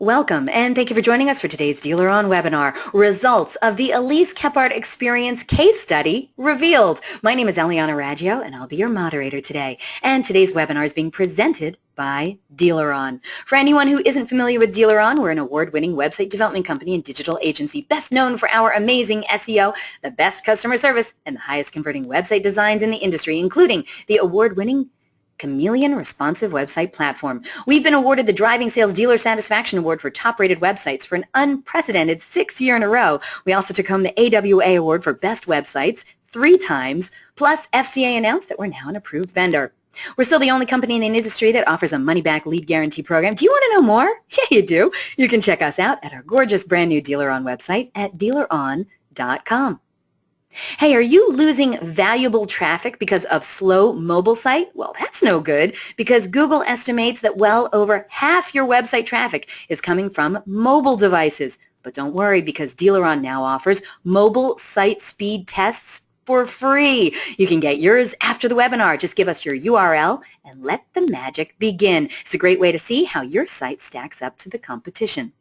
Welcome, and thank you for joining us for today's DealerOn webinar, Results of the Elise Kephart Experience Case Study Revealed. My name is Eliana Raggio, and I'll be your moderator today. And today's webinar is being presented by DealerOn. For anyone who isn't familiar with DealerOn, we're an award-winning website development company and digital agency best known for our amazing SEO, the best customer service, and the highest converting website designs in the industry, including the award-winning Chameleon Responsive Website Platform. We've been awarded the Driving Sales Dealer Satisfaction Award for top-rated websites for an unprecedented 6th year in a row. We also took home the AWA Award for Best Websites 3 times, plus FCA announced that we're now an approved vendor. We're still the only company in the industry that offers a money-back lead guarantee program. Do you want to know more? Yeah, you do. You can check us out at our gorgeous brand new DealerOn website at DealerOn.com. Hey, are you losing valuable traffic because of slow mobile site? Well, that's no good because Google estimates that well over half your website traffic is coming from mobile devices. But don't worry because DealerOn now offers mobile site speed tests for free. You can get yours after the webinar. Just give us your URL and let the magic begin. It's a great way to see how your site stacks up to the competition.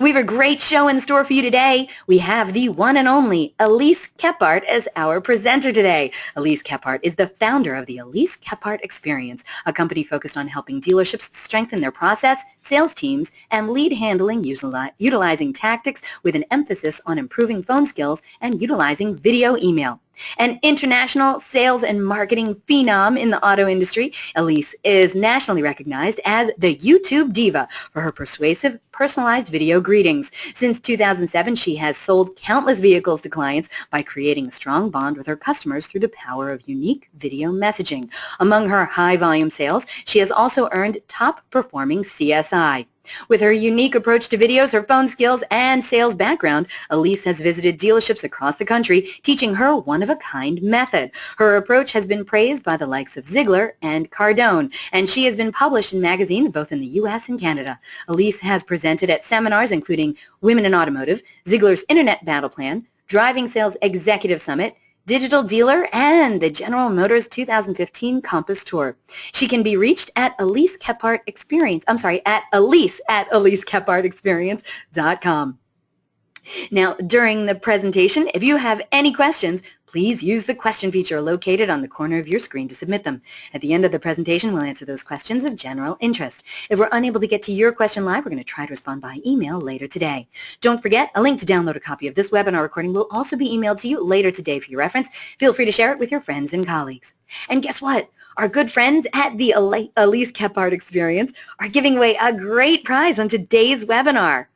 We have a great show in store for you today. We have the one and only Elise Kephart as our presenter today. Elise Kephart is the founder of the Elise Kephart Experience, a company focused on helping dealerships strengthen their process, sales teams, and lead handling utilizing tactics with an emphasis on improving phone skills and utilizing video email. An international sales and marketing phenom in the auto industry, Elise is nationally recognized as the YouTube diva for her persuasive, personalized video greetings. Since 2007, she has sold countless vehicles to clients by creating a strong bond with her customers through the power of unique video messaging. Among her high-volume sales, she has also earned top-performing CSI. With her unique approach to videos, her phone skills, and sales background, Elise has visited dealerships across the country, teaching her one-of-a-kind method. Her approach has been praised by the likes of Ziegler and Cardone, and she has been published in magazines both in the U.S. and Canada. Elise has presented at seminars including Women in Automotive, Ziegler's Internet Battle Plan, Driving Sales Executive Summit, Digital Dealer, and the General Motors 2015 Compass Tour. She can be reached at Elise Kephart Experience. I'm sorry, at EliseKephartExperience.com. Now, during the presentation, if you have any questions, please use the question feature located on the corner of your screen to submit them. At the end of the presentation, we'll answer those questions of general interest. If we're unable to get to your question live, we're going to try to respond by email later today. Don't forget, a link to download a copy of this webinar recording will also be emailed to you later today for your reference. Feel free to share it with your friends and colleagues. And guess what? Our good friends at the Elise Kephart Experience are giving away a great prize on today's webinar.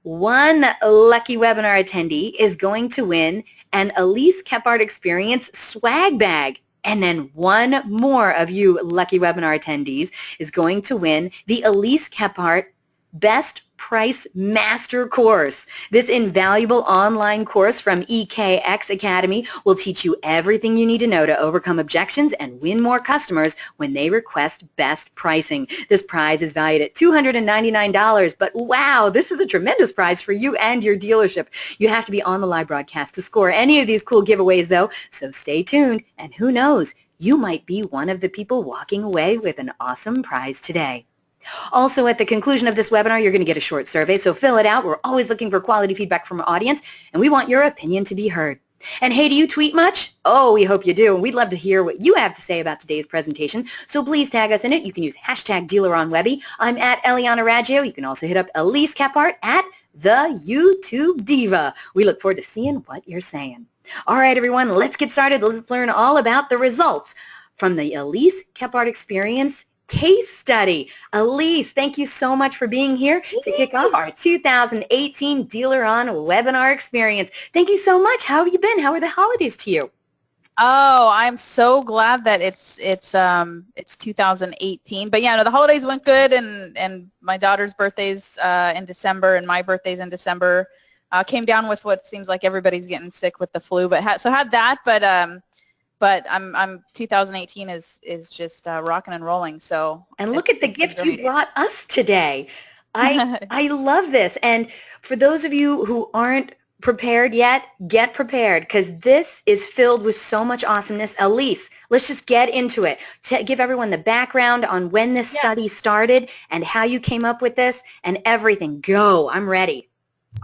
One lucky webinar attendee is going to win an Elise Kephart Experience swag bag. And then one more of you lucky webinar attendees is going to win the Elise Kephart Best Price Master Course. This invaluable online course from EKX Academy will teach you everything you need to know to overcome objections and win more customers when they request best pricing. This prize is valued at $299, but wow, this is a tremendous prize for you and your dealership. You have to be on the live broadcast to score any of these cool giveaways though, so stay tuned, and who knows, you might be one of the people walking away with an awesome prize today. Also, at the conclusion of this webinar, you're going to get a short survey, so fill it out. We're always looking for quality feedback from our audience, and we want your opinion to be heard. And hey, do you tweet much? Oh, we hope you do, and we'd love to hear what you have to say about today's presentation, so please tag us in it. You can use hashtag DealerOnWebby. I'm at Eliana Raggio. You can also hit up Elise Kephart at the YouTube Diva. We look forward to seeing what you're saying. All right, everyone, let's get started. Let's learn all about the results from the Elise Kephart Experience case study. Elise, thank you so much for being here to kick off our 2018 DealerOn webinar experience. Thank you so much. How have you been? How are the holidays to you? Oh, I'm so glad that it's 2018. But yeah, no, the holidays went good, and my daughter's birthday's in December, and my birthday's in December. Came down with what seems like everybody's getting sick with the flu, but had that. But I'm 2018 is just rocking and rolling. So and look at the gift you brought us today. I love this. And for those of you who aren't prepared yet? Get prepared, because this is filled with so much awesomeness. Elise, let's just get into it. Give everyone the background on when this study started and how you came up with this and everything. Go. I'm ready.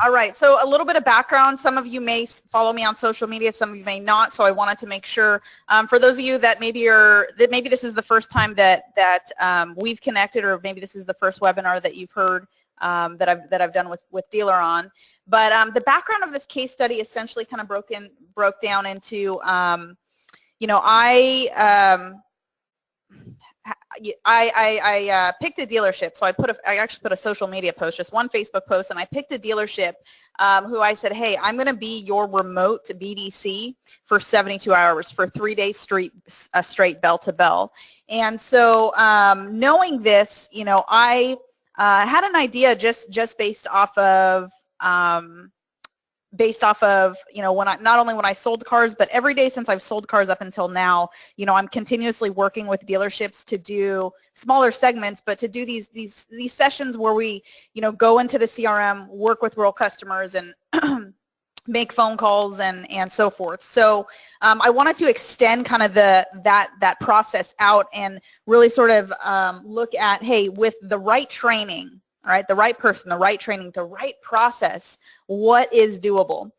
All right, so a little bit of background. Some of you may follow me on social media, some of you may not, so I wanted to make sure, for those of you that maybe this is the first time that we've connected, or maybe this is the first webinar that you've heard that I've done with DealerOn. But the background of this case study essentially kind of broke down into, I picked a dealership, so I actually put a social media post, just one Facebook post, and I picked a dealership who I said, hey, I'm going to be your remote BDC for 72 hours for 3 days straight bell to bell. And so knowing this, I had an idea just based off of not only when I sold cars, but every day since I've sold cars up until now, I'm continuously working with dealerships to do smaller segments, but to do these sessions where we, go into the CRM, work with real customers, and make phone calls and so forth. So I wanted to extend kind of that process out and really sort of look at, hey, with the right training, all right, the right person, the right training, the right process, what is doable?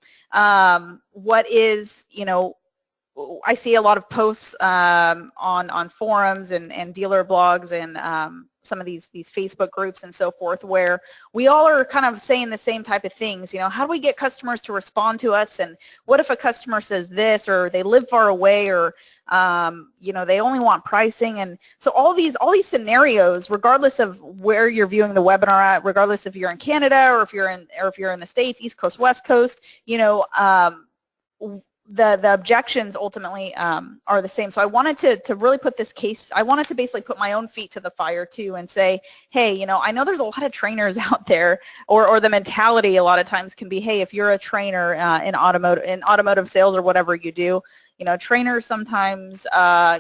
What is, I see a lot of posts on forums and dealer blogs and some of these Facebook groups and so forth, where we all are kind of saying the same type of things. How do we get customers to respond to us? And what if a customer says this, or they live far away, or they only want pricing? And so all these scenarios, regardless of where you're viewing the webinar at, regardless if you're in Canada or if you're in the States, East Coast, West Coast, the objections ultimately are the same. So I wanted to really put this case, I wanted to basically put my own feet to the fire too and say, hey, I know there's a lot of trainers out there, or the mentality a lot of times can be, hey, if you're a trainer in automotive sales or whatever you do, trainers sometimes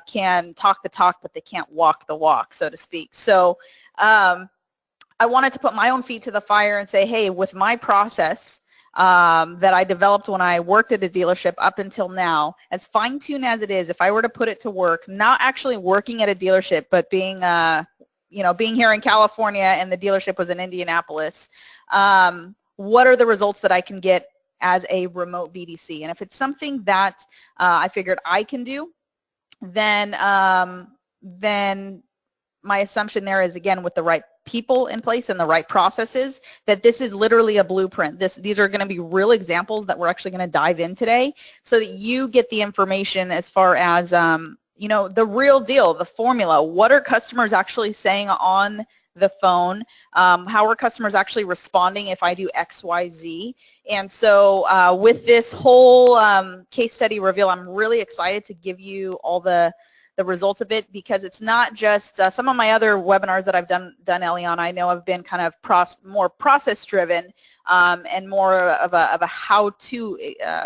can talk the talk, but they can't walk the walk, so to speak. So I wanted to put my own feet to the fire and say, hey, with my process that I developed when I worked at a dealership up until now, as fine-tuned as it is, if I were to put it to work, not actually working at a dealership, but being here in California and the dealership was in Indianapolis, what are the results that I can get as a remote BDC? And if it's something that I figured I can do, then my assumption there is, again, with the right people in place and the right processes, that this is literally a blueprint. These are going to be real examples that we're actually going to dive in today, so that you get the information as far as the real deal, the formula. What are customers actually saying on the phone? How are customers actually responding if I do X, Y, Z? And so with this whole case study reveal, I'm really excited to give you all the results of it, because it's not just some of my other webinars that I've done Eliana, I know have been kind of more process driven and more of a how-to,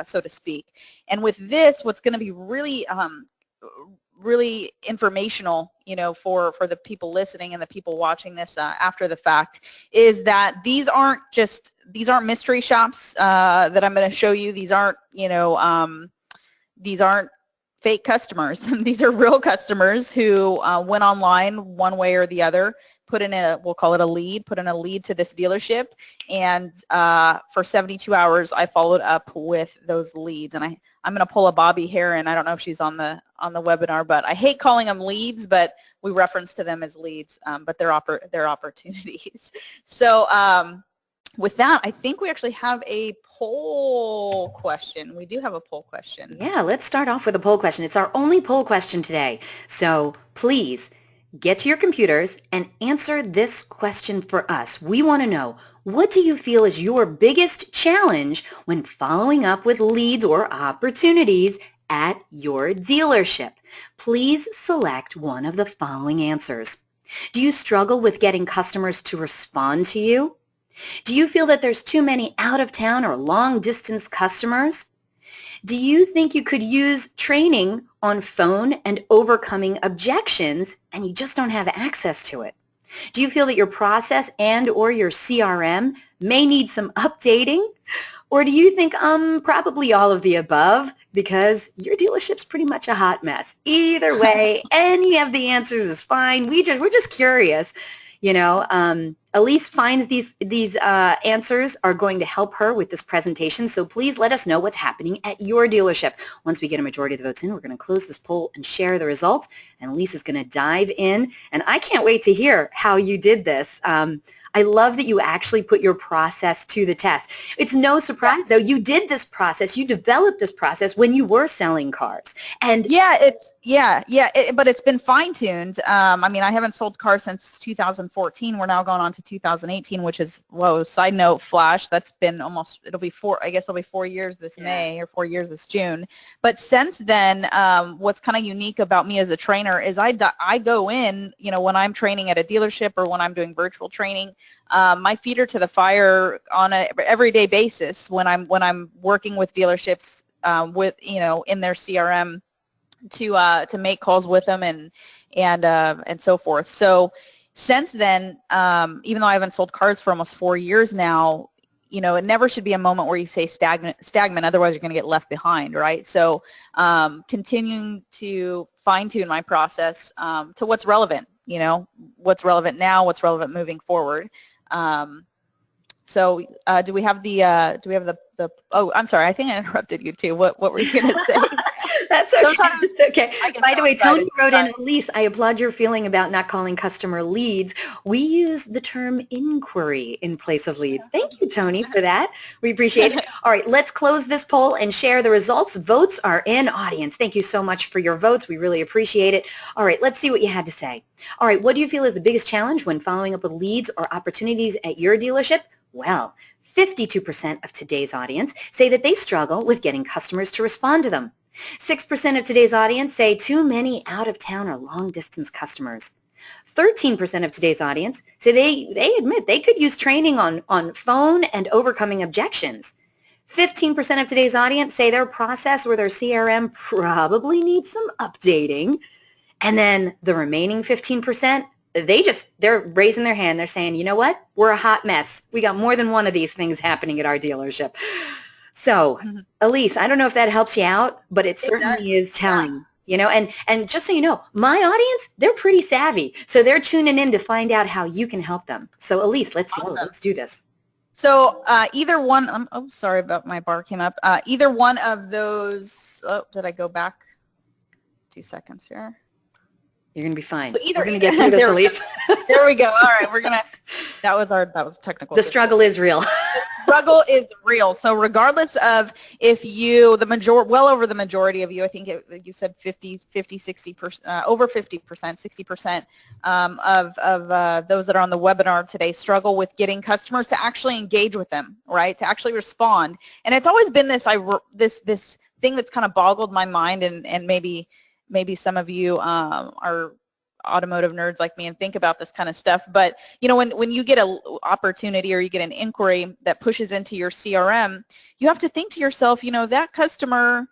so to speak. And with this, what's going to be really really informational, for the people listening and the people watching this after the fact, is that these aren't mystery shops that I'm going to show you. These aren't fake customers. These are real customers who went online one way or the other, we'll call it a lead, put in a lead to this dealership, and for 72 hours I followed up with those leads. And I'm going to pull a Bobby here, and I don't know if she's on the webinar, but I hate calling them leads, but we reference to them as leads, but they're opportunities. So with that, I think we actually have a poll question. We do have a poll question. Yeah, let's start off with a poll question. It's our only poll question today. So please get to your computers and answer this question for us. We want to know, what do you feel is your biggest challenge when following up with leads or opportunities at your dealership? Please select one of the following answers. Do you struggle with getting customers to respond to you? Do you feel that there's too many out-of-town or long-distance customers? Do you think you could use training on phone and overcoming objections and you just don't have access to it? Do you feel that your process and or your CRM may need some updating? Or do you think, probably all of the above, because your dealership's pretty much a hot mess? Either way, any of the answers is fine. We're just curious. Elise finds these answers are going to help her with this presentation, so please let us know what's happening at your dealership. Once we get a majority of the votes in, we're going to close this poll and share the results, and Elise is going to dive in, and I can't wait to hear how you did this. I love that you actually put your process to the test. It's no surprise, though, you did this process, you developed this process when you were selling cars. And but it's been fine-tuned. I mean, I haven't sold cars since 2014. We're now going on to 2018, which is, whoa, side note, flash, that's been almost, it'll be 4 years this May, or 4 years this June. But since then, what's kind of unique about me as a trainer is I go in, when I'm training at a dealership or when I'm doing virtual training, my feet are to the fire on an everyday basis when I'm working with dealerships in their CRM to make calls with them and so forth. So since then, even though I haven't sold cars for almost 4 years now, it never should be a moment where you say stagnant, otherwise you're going to get left behind, right? So continuing to fine-tune my process to what's relevant, what's relevant now, what's relevant moving forward. So do we have the oh, I'm sorry, I think I interrupted you too. What were you going to say? That's okay. That's okay. By the way, Tony wrote in, Elise, I applaud your feeling about not calling customer leads. We use the term inquiry in place of leads. Thank you, Tony, for that. We appreciate it. All right, let's close this poll and share the results. Votes are in, audience. Thank you so much for your votes. We really appreciate it. All right, let's see what you had to say. All right, what do you feel is the biggest challenge when following up with leads or opportunities at your dealership? Well, 52% of today's audience say that they struggle with getting customers to respond to them. 6% of today's audience say too many out-of-town or long-distance customers. 13% of today's audience say they admit they could use training on phone and overcoming objections. 15% of today's audience say their process or their CRM probably needs some updating. And then the remaining 15%, they're raising their hand. They're saying, you know what? We're a hot mess. We got more than one of these things happening at our dealership. So, Elise, I don't know if that helps you out, but it certainly is telling, and just so you know, my audience, they're pretty savvy. So they're tuning in to find out how you can help them. So, Elise, let's do this. So either one, oh, sorry about my bar came up. Either one of those, oh, did I go back 2 seconds here? You're going to be fine. So we're going to get through this, Elise. There we go. All right, that was technical. The struggle is real. The struggle is real. So regardless of if you, well over the majority of you, I think you said 50, 60%, over 50%, 60% of those that are on the webinar today struggle with getting customers to actually engage with them, right? To actually respond. And it's always been this thing that's kind of boggled my mind, and maybe some of you are automotive nerds like me and think about this kind of stuff. But when you get an opportunity or you get an inquiry that pushes into your CRM, you have to think to yourself, that customer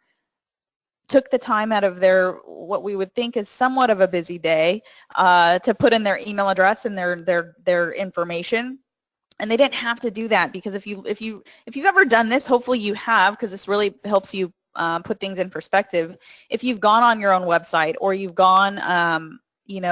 took the time out of their, what we would think is somewhat of a busy day, to put in their email address and their information. And they didn't have to do that, because if you've ever done this, hopefully you have, because this really helps you put things in perspective. If you've gone on your own website, or you've gone on a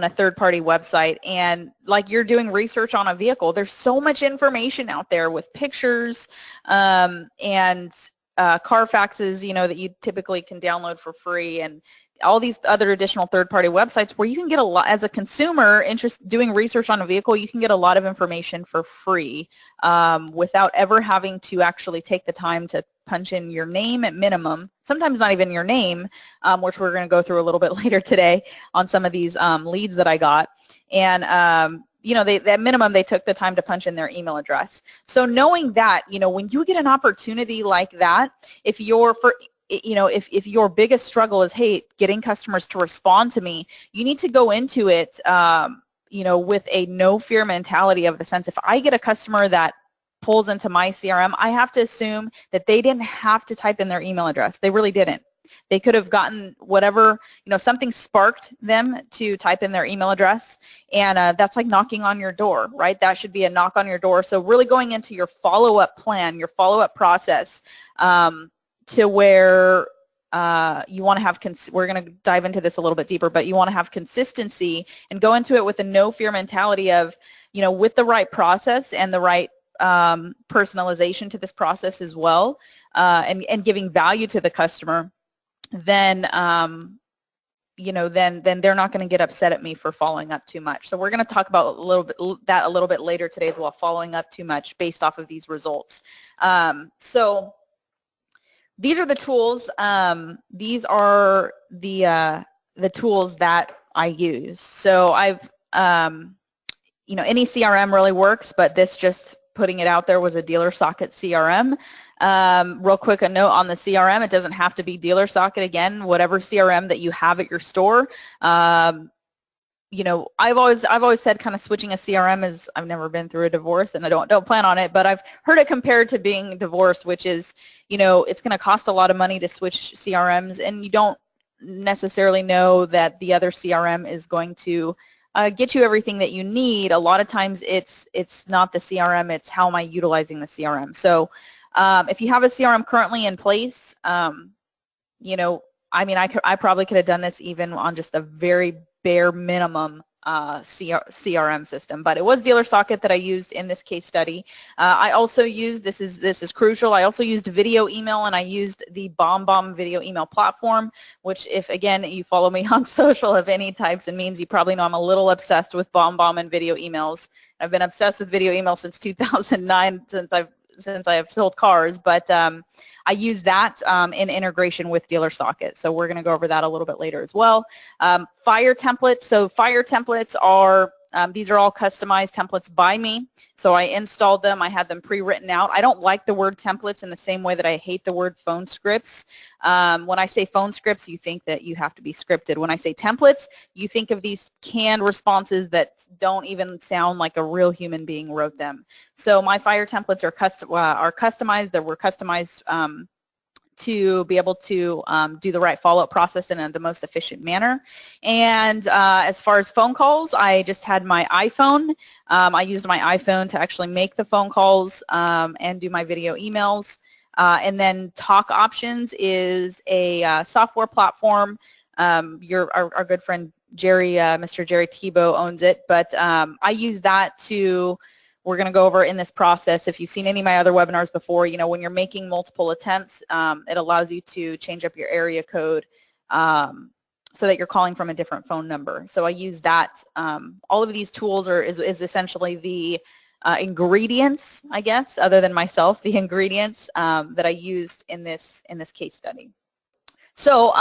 third-party website, and like you're doing research on a vehicle, there's so much information out there with pictures and Carfaxes, that you typically can download for free, and all these other additional third-party websites where you can get a lot, as a consumer doing research on a vehicle, you can get a lot of information for free without ever having to actually take the time to punch in your name at minimum, sometimes not even your name, which we're going to go through a little bit later today on some of these leads that I got. And at minimum, they took the time to punch in their email address. So knowing that, when you get an opportunity like that, if your biggest struggle is, hey, getting customers to respond to me, you need to go into it, with a no fear mentality, of the sense, if I get a customer that pulls into my CRM, I have to assume that they didn't have to type in their email address. They really didn't. They could have gotten whatever, something sparked them to type in their email address, and that's like knocking on your door, right? That should be a knock on your door. So really going into your follow-up plan, your follow-up process, to where you want to have, we're going to dive into this a little bit deeper, but you want to have consistency and go into it with a no fear mentality of, with the right process and the right personalization to this process as well, and giving value to the customer, then then they're not going to get upset at me for following up too much. So we're going to talk about a little bit later today as well, following up too much based off of these results. So these are the tools. These are the tools that I use. So I've any CRM really works, but this, just putting it out there, was a Dealer Socket CRM. Real quick, a note on the CRM, it doesn't have to be Dealer Socket. Again, whatever CRM that you have at your store. I've always said kind of switching a CRM is, I've never been through a divorce and I don't plan on it, but I've heard it compared to being divorced, which is, it's going to cost a lot of money to switch CRMs, and you don't necessarily know that the other CRM is going to get you everything that you need. A lot of times it's not the CRM, it's how am I utilizing the CRM. So if you have a CRM currently in place, I probably could have done this even on just a very bare minimum CRM system, but it was Dealer Socket that I used in this case study. I also used, this is crucial, I also used video email, and I used the BombBomb video email platform, which, if again you follow me on social of any types and means, you probably know I'm a little obsessed with BombBomb and video emails. I've been obsessed with video email since 2009, since I have sold cars, but I use that in integration with Dealer Socket. So we're going to go over that a little bit later as well. Fire templates. So Fire templates are, these are all customized templates by me. So I installed them. I had them pre-written out. I don't like the word templates in the same way that I hate the word phone scripts. When I say phone scripts, you think that you have to be scripted. When I say templates, you think of these canned responses that don't even sound like a real human being wrote them. So my Fire templates are customized. They were customized to be able to do the right follow-up process in the most efficient manner. And as far as phone calls, I just had my iPhone. I used my iPhone to actually make the phone calls and do my video emails. And then Talk Options is a software platform. Our good friend Jerry, Mr. Jerry Tebow owns it, but I use that to, we're going to go over in this process. If you've seen any of my other webinars before, when you're making multiple attempts, it allows you to change up your area code so that you're calling from a different phone number. So I use that. All of these tools is essentially the ingredients, I guess, other than myself, the ingredients that I used in this case study. So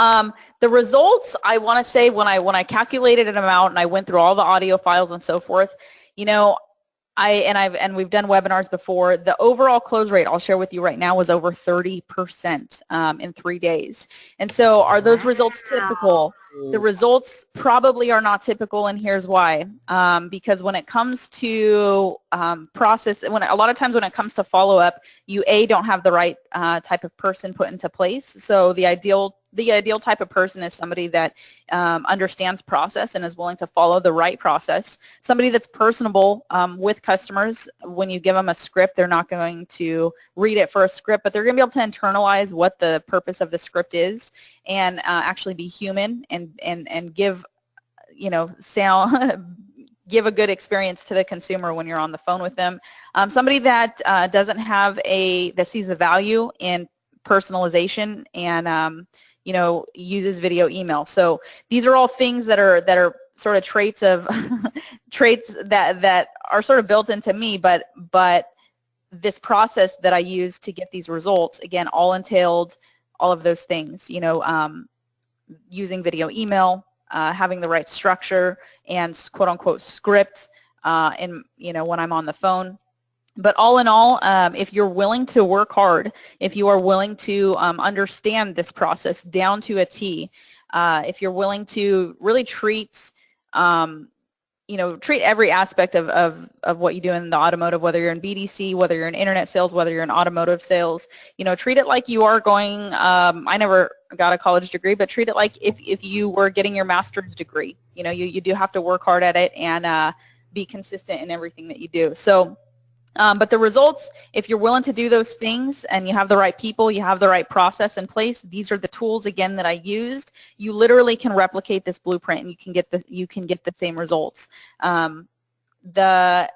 the results, I want to say, when I calculated them out and I went through all the audio files and so forth, we've done webinars before, the overall close rate I'll share with you right now was over 30% in 3 days. And so are those results typical? The results probably are not typical, and here's why. Because when it comes to process, a lot of times when it comes to follow-up, you don't have the right type of person put into place. So the ideal type of person is somebody that understands process and is willing to follow the right process. Somebody that's personable with customers. When you give them a script, they're not going to read it for a script, but they're going to be able to internalize what the purpose of the script is and actually be human and give, give a good experience to the consumer when you're on the phone with them. Somebody that that sees the value in personalization and uses video email. So these are all things that are sort of traits of traits that are sort of built into me, but this process that I use to get these results, again, all entailed all of those things, using video email, having the right structure and quote unquote script when I'm on the phone. But all in all, if you're willing to work hard, if you are willing to understand this process down to a T, if you're willing to really treat treat every aspect of what you do in the automotive, whether you're in BDC, whether you're in internet sales, whether you're in automotive sales, treat it like you are going, I never got a college degree, but treat it like if you were getting your master's degree. You do have to work hard at it and be consistent in everything that you do. So, but the results, if you're willing to do those things and you have the right people, you have the right process in place, these are the tools, again, that I used. You literally can replicate this blueprint and you can get the same results. The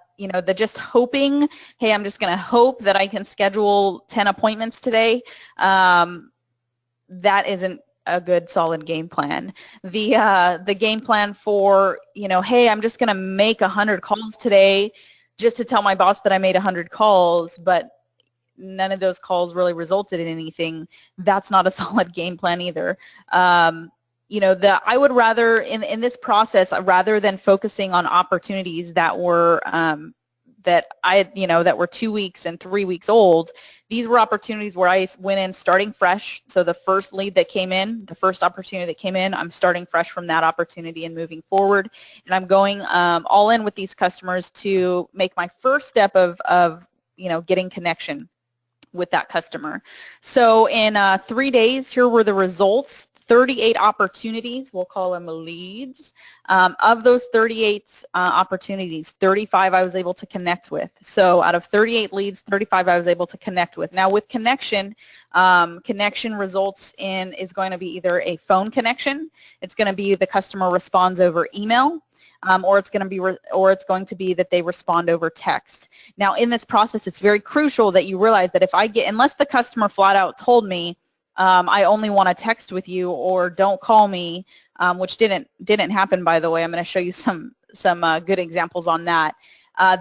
just hoping, hey, I'm just going to hope that I can schedule 10 appointments today, that isn't a good solid game plan. The game plan for, hey, I'm just going to make 100 calls today just to tell my boss that I made 100 calls, but none of those calls really resulted in anything, that's not a solid game plan either. I would rather, in this process, rather than focusing on opportunities that were that were 2 weeks and 3 weeks old, these were opportunities where I went in starting fresh. So the first lead that came in, the first opportunity that came in, I'm starting fresh from that opportunity and moving forward. And I'm going all in with these customers to make my first step of getting connection with that customer. So in 3 days, here were the results. 38 opportunities, we'll call them leads. Of those 38 opportunities, 35 I was able to connect with. So out of 38 leads, 35 I was able to connect with. Now with connection, connection results in is going to be either a phone connection, it's going to be the customer responds over email, or it's going to be that they respond over text. Now in this process, it's very crucial that you realize that unless the customer flat out told me, I only want to text with you or don't call me, which didn't happen, by the way. I'm going to show you some good examples on that.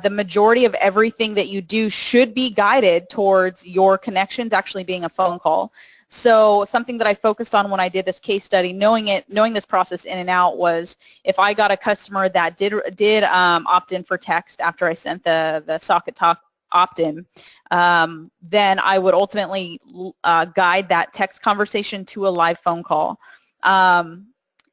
The majority of everything that you do should be guided towards your connections actually being a phone call. So something that I focused on when I did this case study, knowing this process in and out, was if I got a customer that did opt in for text after I sent the socket talk opt-in, then I would ultimately guide that text conversation to a live phone call.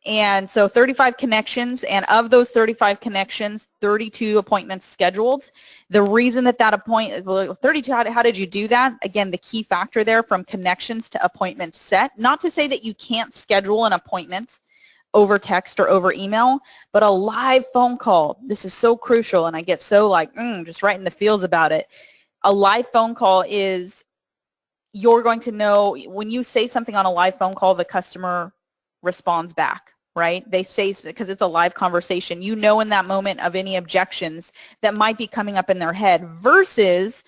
And so 35 connections, and of those 35 connections, 32 appointments scheduled. The reason that 32, how did you do that? Again, the key factor there, from connections to appointments set. Not to say that you can't schedule an appointment over text or over email, but a live phone call, this is so crucial, and I get so just right in the feels about it. A live phone call is, you're going to know when you say something on a live phone call, the customer responds back, right? They say, because it's a live conversation, in that moment of any objections that might be coming up in their head, versus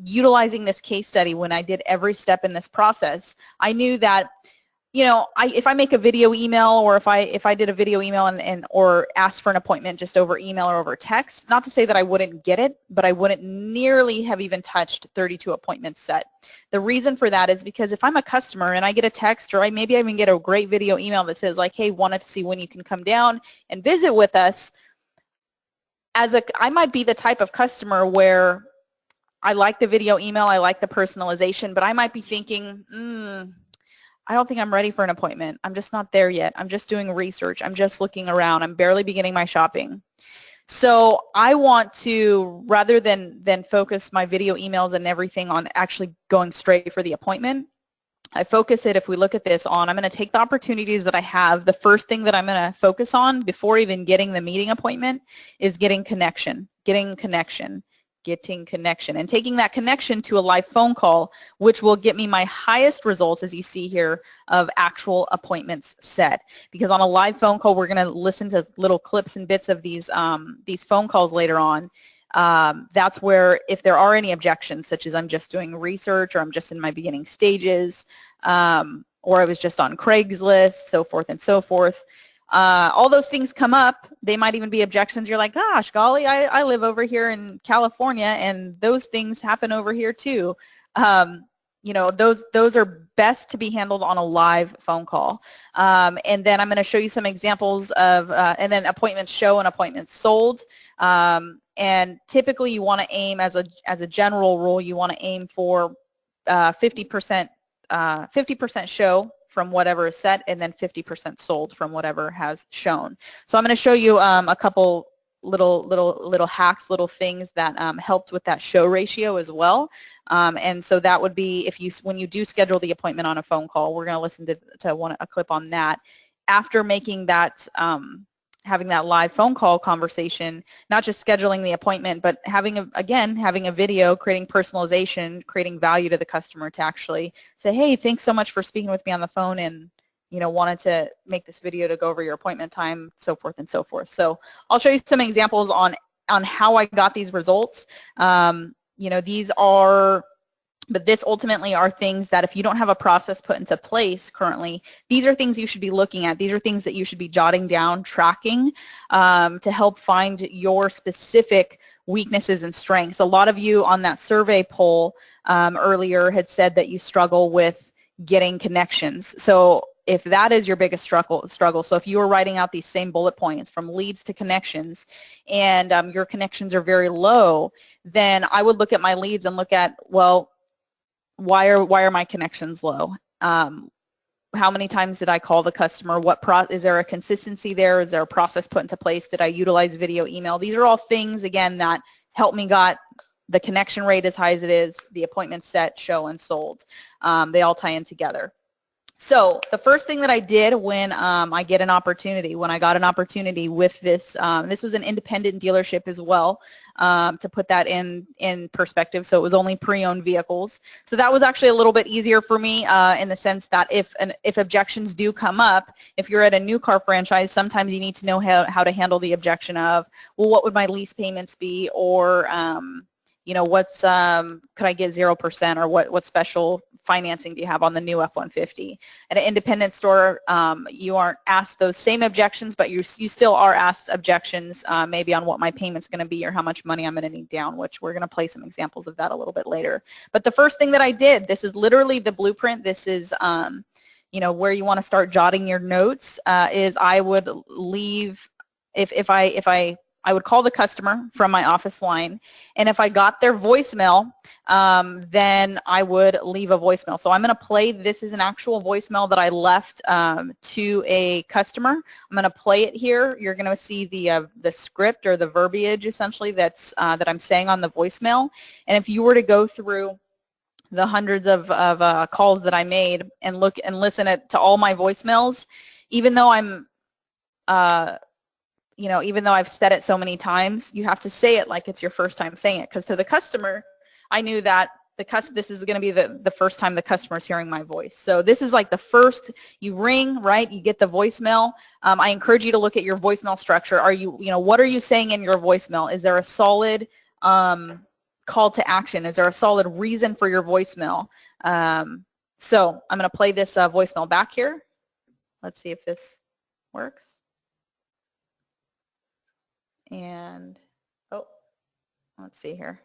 utilizing this case study. When I did every step in this process, I knew that if I make a video email, or if I did a video email or ask for an appointment just over email or over text, not to say that I wouldn't get it, but I wouldn't nearly have even touched 32 appointments set. The reason for that is because if I'm a customer and I get a text, or maybe I even get a great video email that says hey, wanted to see when you can come down and visit with us, I might be the type of customer where I like the video email, I like the personalization, but I might be thinking, I don't think I'm ready for an appointment. I'm just not there yet. I'm just doing research. I'm just looking around. I'm barely beginning my shopping. So I want to, rather than focus my video emails and everything on actually going straight for the appointment, I focus it, if we look at this, on I'm going to take the opportunities that I have. The first thing that I'm going to focus on before even getting the meeting appointment is getting connection, and taking that connection to a live phone call, which will get me my highest results, as you see here, of actual appointments set. Because on a live phone call, we're going to listen to little clips and bits of these phone calls later on. That's where, if there are any objections, such as I'm just doing research, or I'm just in my beginning stages, or I was just on Craigslist, so forth and so forth, all those things come up. They might even be objections. You're like, gosh, golly, I live over here in California, and those things happen over here too. Those are best to be handled on a live phone call. And then I'm going to show you some examples of, and then appointments show and appointments sold. And typically you want to aim, as a general rule, you want to aim for 50% show from whatever is set, and then 50% sold from whatever has shown. So I'm going to show you a couple little hacks, little things that helped with that show ratio as well. And so that would be when you do schedule the appointment on a phone call. We're going to listen to a clip on that. After making that, having that live phone call conversation, not just scheduling the appointment, but having a video, creating personalization, creating value to the customer to actually say, hey, thanks so much for speaking with me on the phone, and wanted to make this video to go over your appointment time, so forth and so forth. So I'll show you some examples on how I got these results. But this ultimately are things that if you don't have a process put into place currently, these are things you should be looking at. These are things that you should be jotting down, tracking, to help find your specific weaknesses and strengths. A lot of you on that survey poll earlier had said that you struggle with getting connections. So if that is your biggest struggle, so if you are writing out these same bullet points from leads to connections, and your connections are very low, then I would look at my leads and look at, well, why are my connections low? How many times did I call the customer? Is there a consistency there? Is there a process put into place? Did I utilize video, email? These are all things, again, that help me got the connection rate as high as it is, the appointment set, show, and sold. They all tie in together. So the first thing that I did when I got an opportunity with this, this was an independent dealership as well, to put that in perspective. So it was only pre-owned vehicles. So that was actually a little bit easier for me in the sense that if objections do come up, if you're at a new car franchise, sometimes you need to know how to handle the objection of, well, what would my lease payments be, or what's could I get 0%, or what special financing do you have on the new F-150? At an independent store, you aren't asked those same objections, but you still are asked objections, maybe on what my payment's going to be or how much money I'm going to need down, which we're going to play some examples of that a little bit later. But the first thing that I did, this is literally the blueprint. This is where you want to start jotting your notes. Is I would leave I would call the customer from my office line, and if I got their voicemail, then I would leave a voicemail. So I'm going to play, this is an actual voicemail that I left to a customer. I'm going to play it here. You're going to see the script, or the verbiage essentially that I'm saying on the voicemail. And if you were to go through the hundreds of calls that I made and look and listen to all my voicemails, even though even though I've said it so many times, you have to say it like it's your first time saying it, because to the customer, I knew that this is going to be the first time the customer's hearing my voice. So this is like the first, you ring, right? You get the voicemail. I encourage you to look at your voicemail structure. What are you saying in your voicemail? Is there a solid call to action? Is there a solid reason for your voicemail? So I'm going to play this voicemail back here. Let's see if this works. And, let's see here.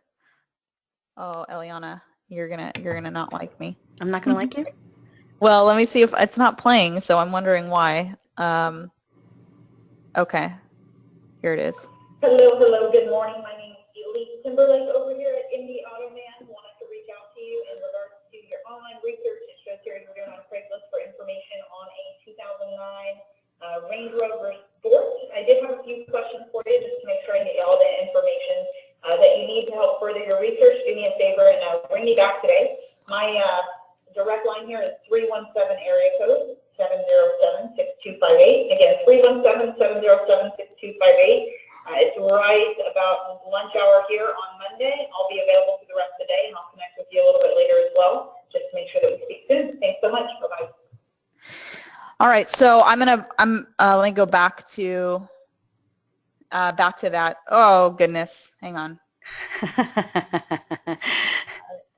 Oh, Eliana, you're gonna not like me. I'm not gonna like you? Well, let me see if it's not playing, so I'm wondering why. Okay, here it is. Hello, good morning. My name is Elise Timberlake over here at Indie Auto Man. Wanted to reach out to you in regards to your online research. It shows here you were doing on Craigslist for information on a 2009 Range Rover Sport. I did have a few questions for you just to make sure I get you all the information that you need to help further your research. Do me a favor and bring me back today. My direct line here is 317 area code 707-6258. Again, 317-707-6258. It's right about lunch hour here on Monday. I'll be available for the rest of the day, and I'll connect with you a little bit later as well, just to make sure that we speak soon. Thanks so much. Bye-bye. All right, so let me go back to that. Oh goodness, hang on.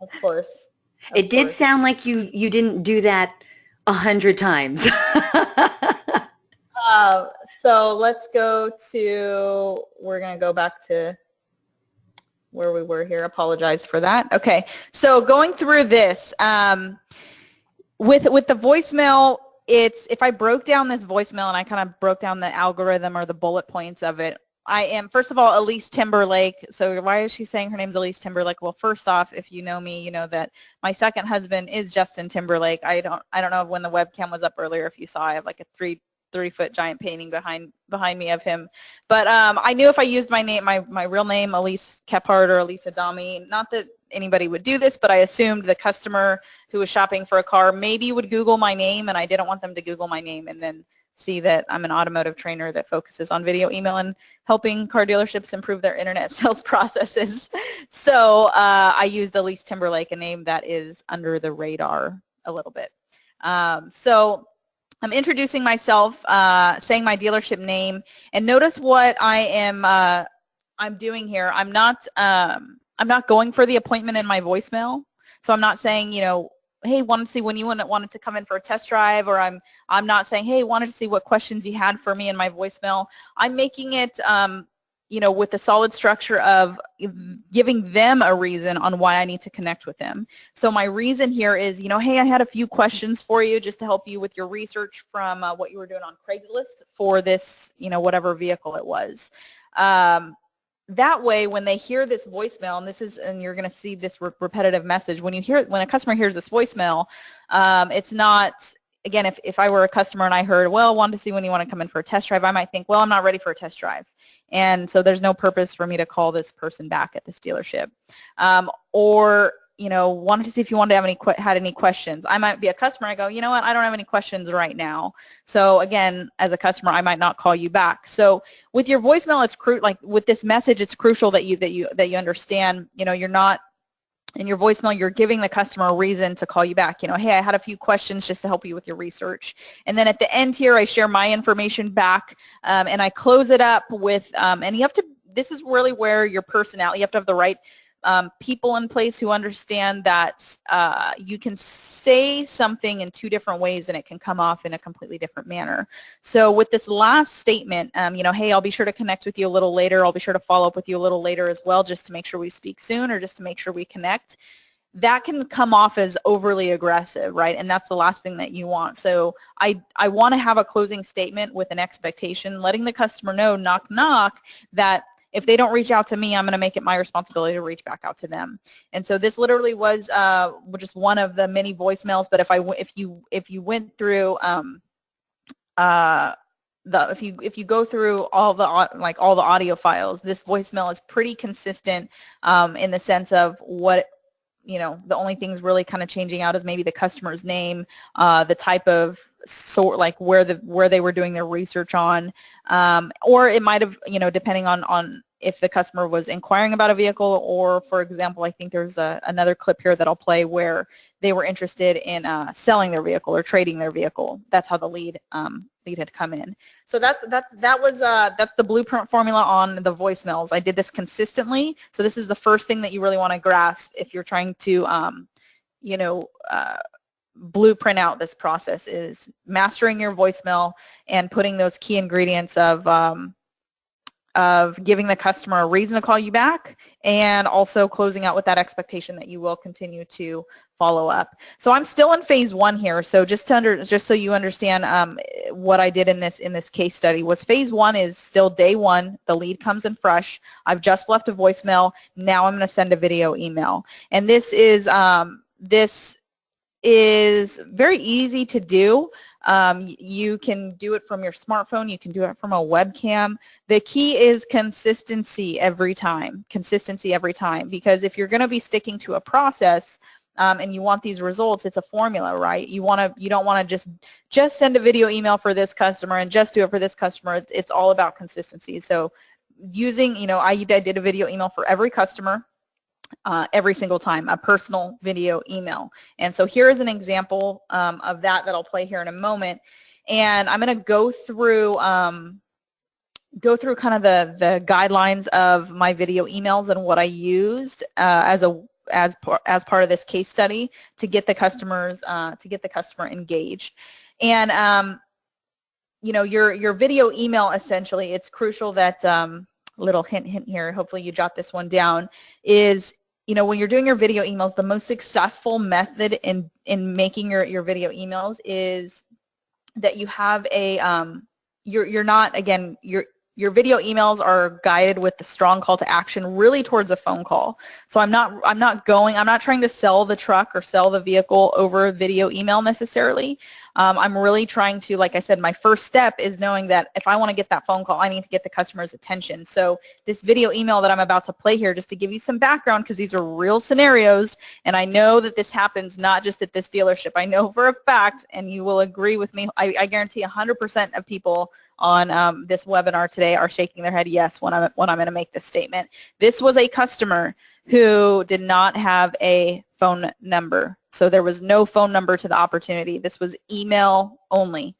Of course. It did sound like you didn't do that 100 times. So let's go to, we're going to go back to where we were here. Apologize for that. Okay, so going through this, with the voicemail, if I broke down this voicemail and I kind of broke down the algorithm or the bullet points of it, I am, first of all, Elise Timberlake. So why is she saying her name's Elise Timberlake? Well, first off, if you know me, you know that my second husband is Justin Timberlake. I don't know when the webcam was up earlier if you saw. I have like a 3-foot giant painting behind me of him. But I knew if I used my name, my real name, Elise Kephart or Elise Adami, not that anybody would do this, but I assumed the customer who was shopping for a car maybe would Google my name, and I didn't want them to Google my name and then see that I'm an automotive trainer that focuses on video, email, and helping car dealerships improve their internet sales processes. So I used Elise Timberlake, a name that is under the radar a little bit. So I'm introducing myself, saying my dealership name, and notice what I'm doing here. I'm not going for the appointment in my voicemail. So I'm not saying, you know, hey, wanted to see when you wanted to come in for a test drive, or I'm not saying, hey, wanted to see what questions you had for me in my voicemail. I'm making it, you know, with the solid structure of giving them a reason on why I need to connect with them. So my reason here is, you know, hey, I had a few questions for you just to help you with your research from what you were doing on Craigslist for this, you know, whatever vehicle it was. That way, when they hear this voicemail, and you're going to see this repetitive message, when a customer hears this voicemail, it's not, again, if I were a customer and I heard, well, wanted to see when you want to come in for a test drive, I might think, well, I'm not ready for a test drive. And so there's no purpose for me to call this person back at this dealership. Or, you know, wanted to see if you wanted to have had any questions. I might be a customer. I go, you know what, I don't have any questions right now. So again, as a customer, I might not call you back. So with your voicemail, it's like with this message, it's crucial that you understand. You know, you're not in your voicemail. You're giving the customer a reason to call you back. You know, hey, I had a few questions just to help you with your research. And then at the end here, I share my information back, and I close it up with. And you have to. This is really where your personality. You have to have the right people in place who understand that you can say something in two different ways and it can come off in a completely different manner. So with this last statement, you know, hey, I'll be sure to connect with you a little later. I'll be sure to follow up with you a little later as well, just to make sure we speak soon or just to make sure we connect. That can come off as overly aggressive, right? And that's the last thing that you want. So I want to have a closing statement with an expectation, letting the customer know, knock, knock, that if they don't reach out to me, I'm going to make it my responsibility to reach back out to them. And so this literally was just one of the many voicemails. But if you went through if you go through all the audio files, this voicemail is pretty consistent in the sense of what, you know, the only things really kind of changing out is maybe the customer's name, the type of like where they were doing their research on, or it might have, you know, depending on if the customer was inquiring about a vehicle, or for example, I think there's another clip here that I'll play where they were interested in selling their vehicle or trading their vehicle. That's how the lead had come in. So that's the blueprint formula on the voicemails. I did this consistently. So this is the first thing that you really want to grasp if you're trying to, you know, blueprint out this process, is mastering your voicemail and putting those key ingredients of giving the customer a reason to call you back, and also closing out with that expectation that you will continue to follow up. So I'm still in phase 1 here. So just so you understand what I did in this case study was phase 1 is still day 1. The lead comes in fresh. I've just left a voicemail. Now I'm going to send a video email. And this is very easy to do. You can do it from your smartphone. You can do it from a webcam. The key is consistency every time. Consistency every time. Because if you're going to be sticking to a process and you want these results, it's a formula, right? You don't want to just send a video email for this customer and just do it for this customer. It's all about consistency. So using, you know, I did a video email for every customer. Every single time, a personal video email. And so here is an example of that I'll play here in a moment. And I'm going to go through kind of the guidelines of my video emails and what I used as part of this case study to get the customer engaged. And you know, your video email, essentially, it's crucial that little hint here, hopefully you jot this one down, is, you know, when you're doing your video emails, the most successful method in making your video emails is that you have a you're not, again, your video emails are guided with the strong call to action really towards a phone call. So I'm not trying to sell the truck or sell the vehicle over a video email necessarily. I'm really trying to, like I said, my first step is knowing that if I want to get that phone call, I need to get the customer's attention. So this video email that I'm about to play here, just to give you some background, because these are real scenarios, and I know that this happens not just at this dealership. I know for a fact, and you will agree with me, I guarantee 100% of people on this webinar today are shaking their head yes when I'm going to make this statement. This was a customer who did not have a phone number. So there was no phone number to the opportunity. This was email only.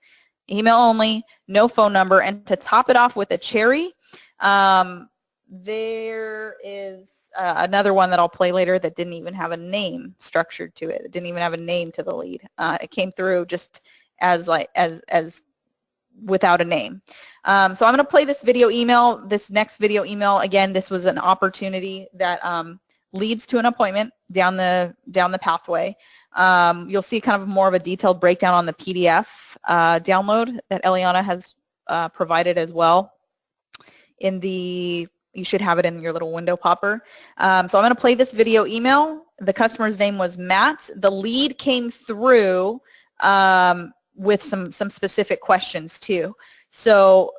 Email only, no phone number. And to top it off with a cherry, there is another one that I'll play later that didn't even have a name structured to it. It didn't even have a name to the lead. It came through just as without a name. So I'm going to play this video email, this next video email. Again, this was an opportunity that leads to an appointment down the pathway. You'll see kind of more of a detailed breakdown on the PDF download that Eliana has provided as well. You should have it in your little window popper. So I'm going to play this video email. The customer's name was Matt. The lead came through with some specific questions too. So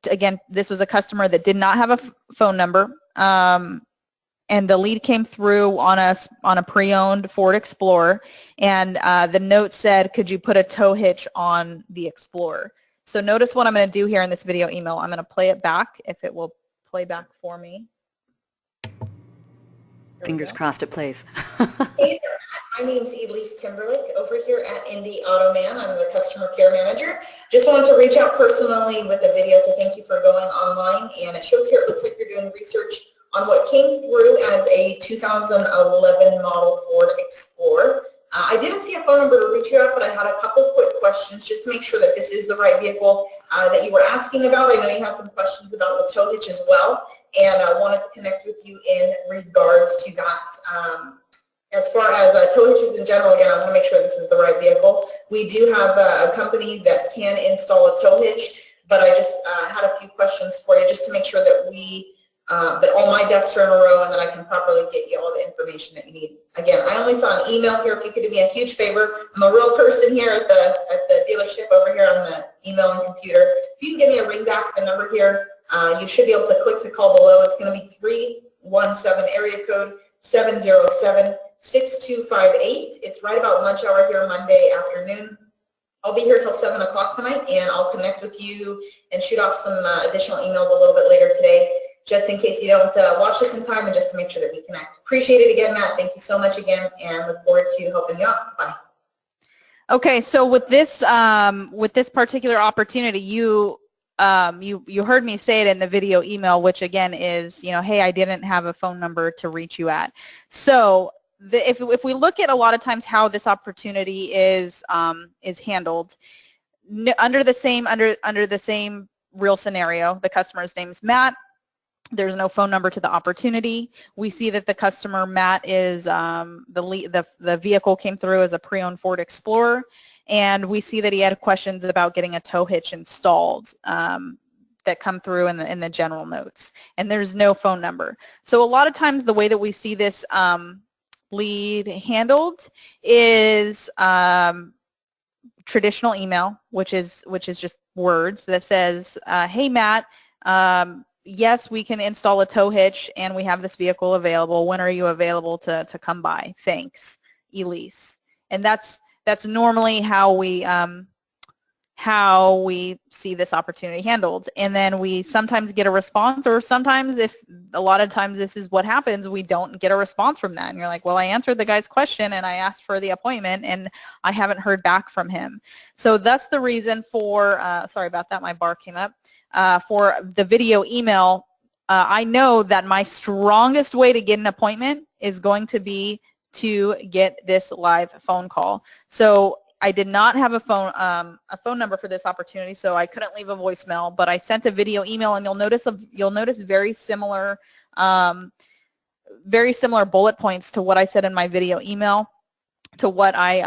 again, this was a customer that did not have a phone number, and the lead came through on a pre-owned Ford Explorer, and the note said, "Could you put a tow hitch on the Explorer?" So notice what I'm going to do here in this video email. I'm going to play it back, if it will play back for me. Fingers crossed it plays. Hey there, my name is Elise Timberlake over here at Indy Auto Man. I'm the customer care manager. Just wanted to reach out personally with a video to thank you for going online. And it shows here, it looks like you're doing research on what came through as a 2011 model Ford Explorer. I didn't see a phone number to reach you at, but I had a couple quick questions just to make sure that this is the right vehicle that you were asking about. I know you had some questions about the tow hitch as well, and I wanted to connect with you in regards to that. As far as tow hitches in general, again, I want to make sure this is the right vehicle. We do have a company that can install a tow hitch, but I just had a few questions for you just to make sure that that all my ducks are in a row and that I can properly get you all the information that you need. Again, I only saw an email here. If you could do me a huge favor, I'm a real person here at the dealership over here on the email and computer. If you can give me a ring back, the number here, you should be able to click to call below. It's going to be 317 area code 707-6258. It's right about lunch hour here Monday afternoon. I'll be here till 7 o'clock tonight, and I'll connect with you and shoot off some additional emails a little bit later today, just in case you don't watch this in time and just to make sure that we connect. Appreciate it again, Matt. Thank you so much again, and look forward to helping you out. Bye. Okay, so with this particular opportunity, you heard me say it in the video email, which again is, hey, I didn't have a phone number to reach you at. So if we look at a lot of times how this opportunity is handled, under the same real scenario, the customer's name is Matt. There's no phone number to the opportunity. We see that the customer, Matt, is the vehicle came through as a pre-owned Ford Explorer, and we see that he had questions about getting a tow hitch installed that come through in the general notes, and there's no phone number. So a lot of times the way that we see this lead handled is traditional email, which is just words that says, "Hey Matt, yes, we can install a tow hitch, and we have this vehicle available. When are you available to come by? Thanks, Elise." And that's normally how we see this opportunity handled. And then we sometimes get a response, or sometimes, a lot of times this is what happens, we don't get a response from that. And you're like, well, I answered the guy's question and I asked for the appointment and I haven't heard back from him. So that's the reason for, sorry about that, my bar came up, for the video email. I know that my strongest way to get an appointment is going to be to get this live phone call. So I did not have a phone number for this opportunity, so I couldn't leave a voicemail. But I sent a video email, and you'll notice very similar bullet points to what I said in my video email. what I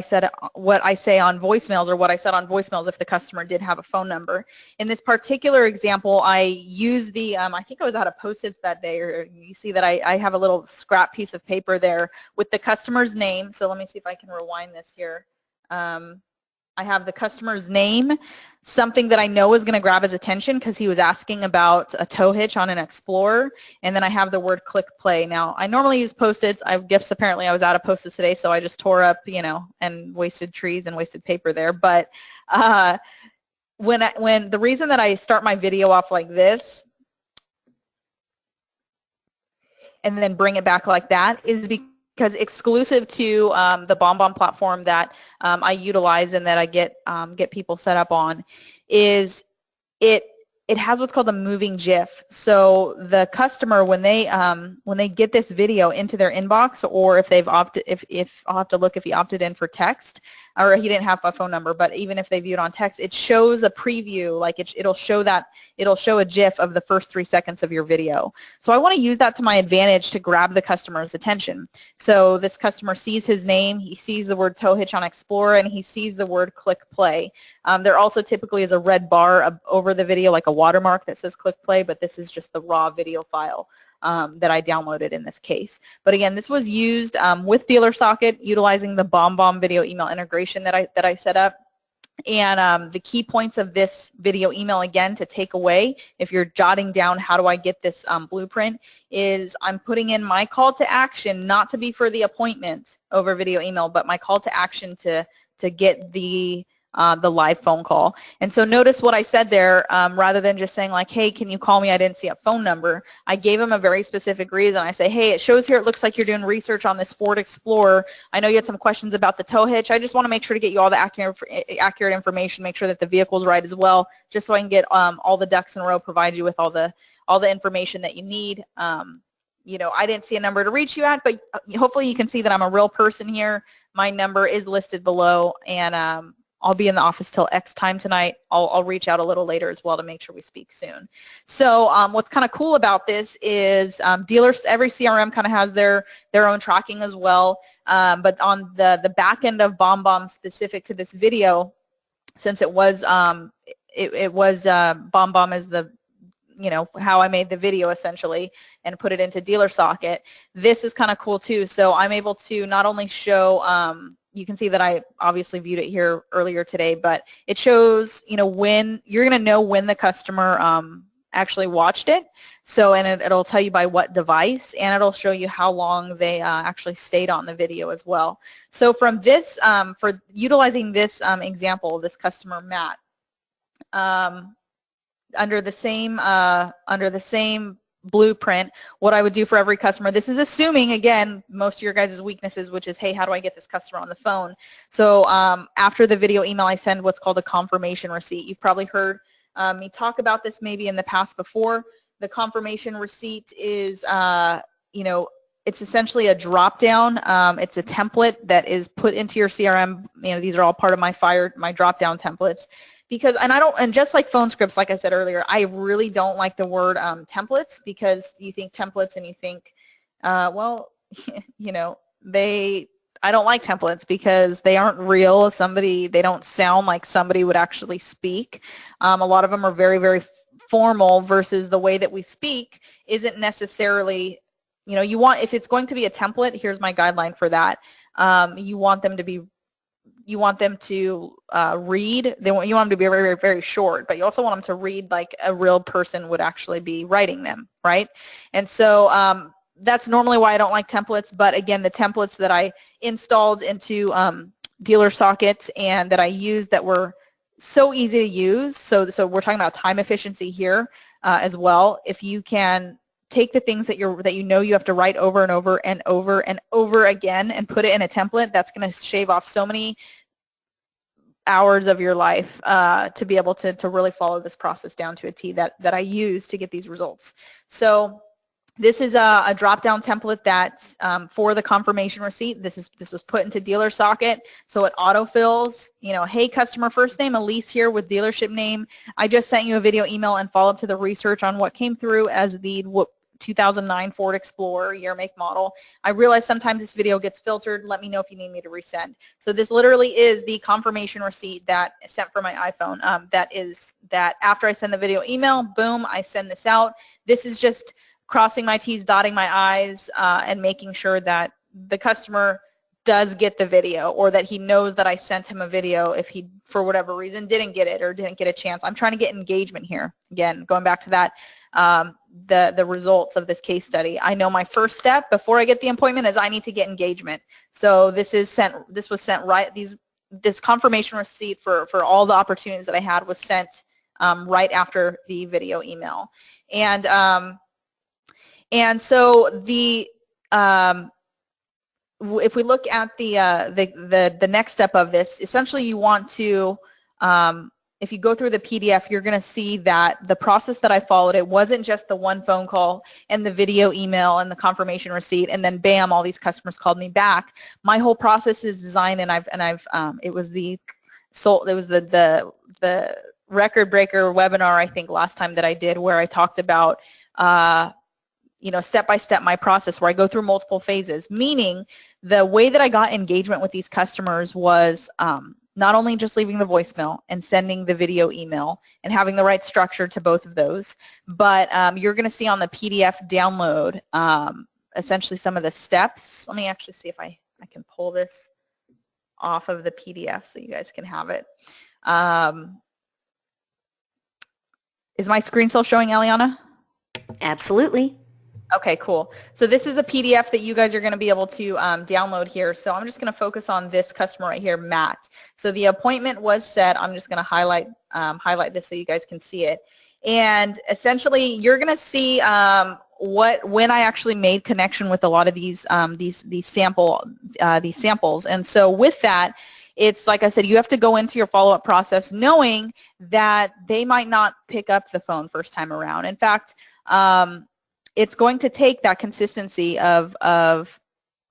say on voicemails, or what I said on voicemails if the customer did have a phone number. In this particular example, I used the I think I was out of Post-its that day, or you see that I have a little scrap piece of paper there with the customer's name. So let me see if I can rewind this here. I have the customer's name, something that I know is going to grab his attention because he was asking about a tow hitch on an Explorer, and then I have the word click play. Now, I normally use Post-its. I have gifts. Apparently, I was out of Post-its today, so I just tore up, and wasted trees and wasted paper there. But when the reason that I start my video off like this and then bring it back like that is because exclusive to the BombBomb platform that I utilize and that I get people set up on is it has what's called a moving GIF. So the customer, when they get this video into their inbox, or if they've opted, if I'll have to look if he opted in for text, or he didn't have a phone number, but even if they view it on text, it shows a preview, like it'll show a GIF of the first 3 seconds of your video. So I want to use that to my advantage to grab the customer's attention. So this customer sees his name, he sees the word tow hitch on Explorer, and he sees the word click play. There also typically is a red bar over the video, like a watermark that says click play, but this is just the raw video file that I downloaded in this case. But again, this was used with DealerSocket, utilizing the BombBomb video email integration that I set up. And the key points of this video email, again, to take away, if you're jotting down how do I get this blueprint, is I'm putting in my call to action, not to be for the appointment over video email, but my call to action to get the live phone call. And so notice what I said there, rather than just saying like, hey, can you call me? I didn't see a phone number. I gave him a very specific reason. I say, hey, it shows here it looks like you're doing research on this Ford Explorer. I know you had some questions about the tow hitch. I just want to make sure to get you all the accurate information, make sure that the vehicle's right as well, just so I can get all the ducks in a row, provide you with all the information that you need. I didn't see a number to reach you at, but hopefully you can see that I'm a real person here. My number is listed below, and I'll be in the office till X time tonight. I'll reach out a little later as well to make sure we speak soon. So what's kind of cool about this is every CRM kind of has their own tracking as well. But on the back end of BombBomb specific to this video, since it was BombBomb as the how I made the video essentially and put it into DealerSocket, this is kind of cool too. So I'm able to not only show you can see that I obviously viewed it here earlier today, but it shows, when you're going to know when the customer actually watched it. So, and it'll tell you by what device, and it'll show you how long they actually stayed on the video as well. So from this, for utilizing this example, this customer, Matt, under the same blueprint, what I would do for every customer, this is assuming, again, most of your guys' weaknesses, which is, hey, how do I get this customer on the phone? So after the video email, I send what's called a confirmation receipt. You've probably heard me talk about this maybe in the past before. The confirmation receipt is, it's essentially a drop-down. It's a template that is put into your CRM. These are all part of my drop-down templates. And just like phone scripts, like I said earlier, I really don't like the word templates, because you think templates and you think, I don't like templates because they aren't real. They don't sound like somebody would actually speak. A lot of them are very, very formal, versus the way that we speak isn't necessarily, if it's going to be a template, here's my guideline for that. You want them to read. You want them to be very, very, very short, but you also want them to read like a real person would actually be writing them, right? And so that's normally why I don't like templates. But again, the templates that I installed into DealerSocket and that I used that were so easy to use. So we're talking about time efficiency here as well. If you can take the things that you have to write over and over and over and over again and put it in a template, that's going to shave off so many hours of your life to be able to really follow this process down to a T that I use to get these results. So this is a drop-down template that's for the confirmation receipt. This was put into DealerSocket, so it autofills. Hey, customer first name, Elise here with dealership name. I just sent you a video email and followed up to the research on what came through as the 2009 Ford Explorer, year, make, model. I realize sometimes this video gets filtered. Let me know if you need me to resend. So this literally is the confirmation receipt that is sent from my iPhone. That after I send the video email, boom, I send this out. This is just crossing my T's, dotting my I's, and making sure that the customer does get the video, or that he knows that I sent him a video if he, for whatever reason, didn't get it or didn't get a chance. I'm trying to get engagement here. Again, going back to that, the results of this case study. I know my first step before I get the appointment is I need to get engagement. So this was sent right, this confirmation receipt for all the opportunities that I had was sent right after the video email. And so if we look at the next step of this, essentially you want to, if you go through the PDF, you're going to see that the process that I followed, it wasn't just the one phone call and the video email and the confirmation receipt, and then bam, all these customers called me back. My whole process is designed, and it was the record breaker webinar, I think, last time that I did, where I talked about step by step my process, where I go through multiple phases, meaning the way that I got engagement with these customers was not only just leaving the voicemail and sending the video email and having the right structure to both of those, but you're going to see on the PDF download essentially some of the steps. Let me actually see if I can pull this off of the PDF so you guys can have it. Is my screen still showing, Eliana? Absolutely. Okay, cool. So this is a PDF that you guys are going to be able to download here. So I'm just going to focus on this customer right here, Matt. So the appointment was set. I'm just going to highlight this so you guys can see it. And essentially, you're going to see when I actually made connection with a lot of these samples. And so with that, it's like I said, you have to go into your follow-up process knowing that they might not pick up the phone first time around. In fact, it's going to take that consistency of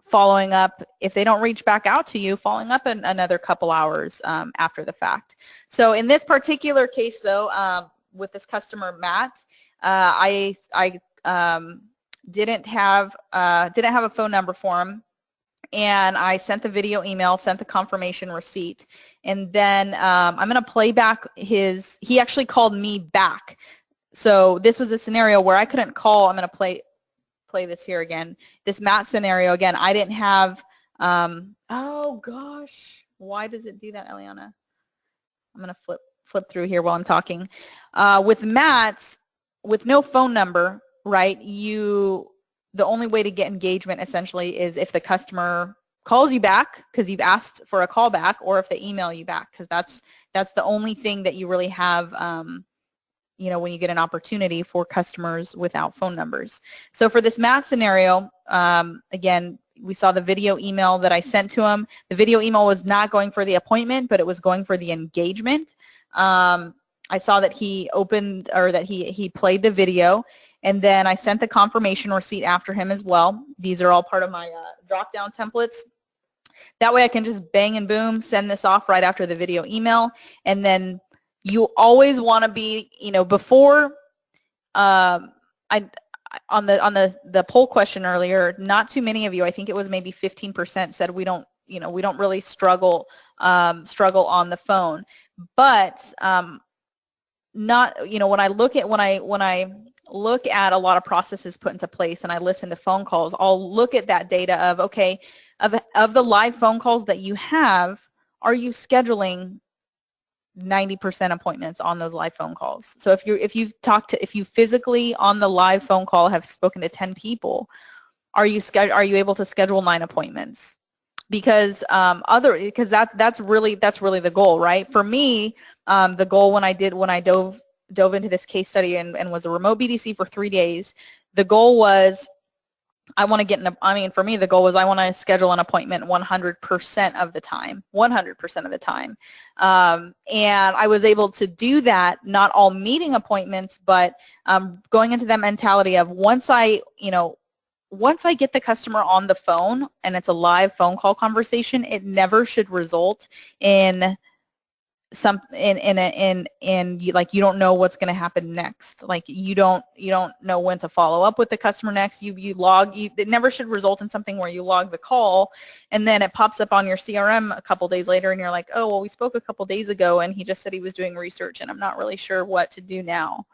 following up. If they don't reach back out to you, following up in another couple hours after the fact. So in this particular case, though, with this customer Matt, I didn't have a phone number for him, and I sent the video email, sent the confirmation receipt, and then I'm going to play back he actually called me back. So this was a scenario where I couldn't call. I'm going to play this here again. This Matt scenario again. I didn't have. Oh gosh, why does it do that, Eliana? I'm going to flip through here while I'm talking. With Matt, with no phone number, right? The only way to get engagement essentially is if the customer calls you back because you've asked for a call back, or if they email you back, because that's the only thing that you really have. When you get an opportunity for customers without phone numbers. So for this Matt scenario, again, we saw the video email that I sent to him. The video email was not going for the appointment, but it was going for the engagement. I saw that he he played the video, and then I sent the confirmation receipt after him as well. These are all part of my drop-down templates. That way I can just bang and boom, send this off right after the video email, and then you always want to be, before on the poll question earlier, not too many of you, I think it was maybe 15%, said we don't really struggle on the phone. But not, when I look at a lot of processes put into place and I listen to phone calls, I'll look at that data of, okay, of the live phone calls that you have, are you scheduling 90% appointments on those live phone calls? So if you physically on the live phone call have spoken to 10 people, are you able to schedule 9 appointments? Because that's really the goal, right? For me, the goal when I dove into this case study and was a remote BDC for 3 days, the goal was for me, the goal was I want to schedule an appointment 100% of the time, 100% of the time. And I was able to do that, not all meeting appointments, but going into that mentality of once I get the customer on the phone and it's a live phone call conversation, it never should result in you don't know what's going to happen next. Like you don't know when to follow up with the customer next. It never should result in something where you log the call and then it pops up on your CRM a couple days later and you're like, oh, well, we spoke a couple days ago and he just said he was doing research and I'm not really sure what to do now.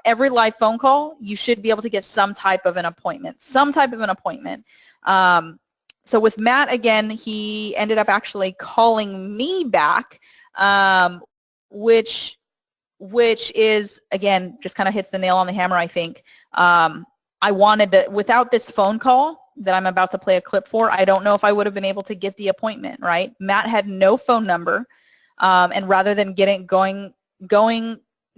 Every live phone call, you should be able to get some type of an appointment. So with Matt, again, he ended up actually calling me back, which is, again, just kind of hits the nail on the hammer, I think. I wanted to, without this phone call that I'm about to play a clip for, I don't know if I would have been able to get the appointment, right? Matt had no phone number, and rather than going,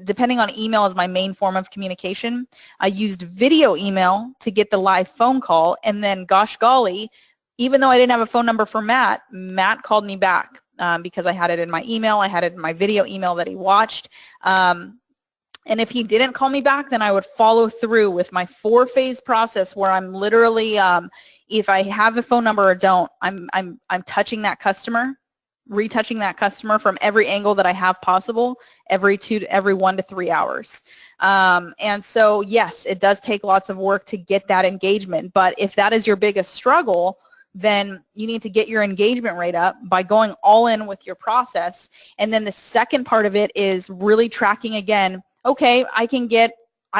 depending on email as my main form of communication, I used video email to get the live phone call, and then, gosh golly, even though I didn't have a phone number for Matt, Matt called me back because I had it in my email, I had it in my video email that he watched. And if he didn't call me back, then I would follow through with my 4-phase process where I'm literally, if I have a phone number or don't, I'm touching that customer, retouching that customer from every angle that I have possible every 1 to 3 hours. And so, yes, it does take lots of work to get that engagement. But if that is your biggest struggle, then you need to get your engagement rate up by going all in with your process. And then the second part of it is really tracking again, okay,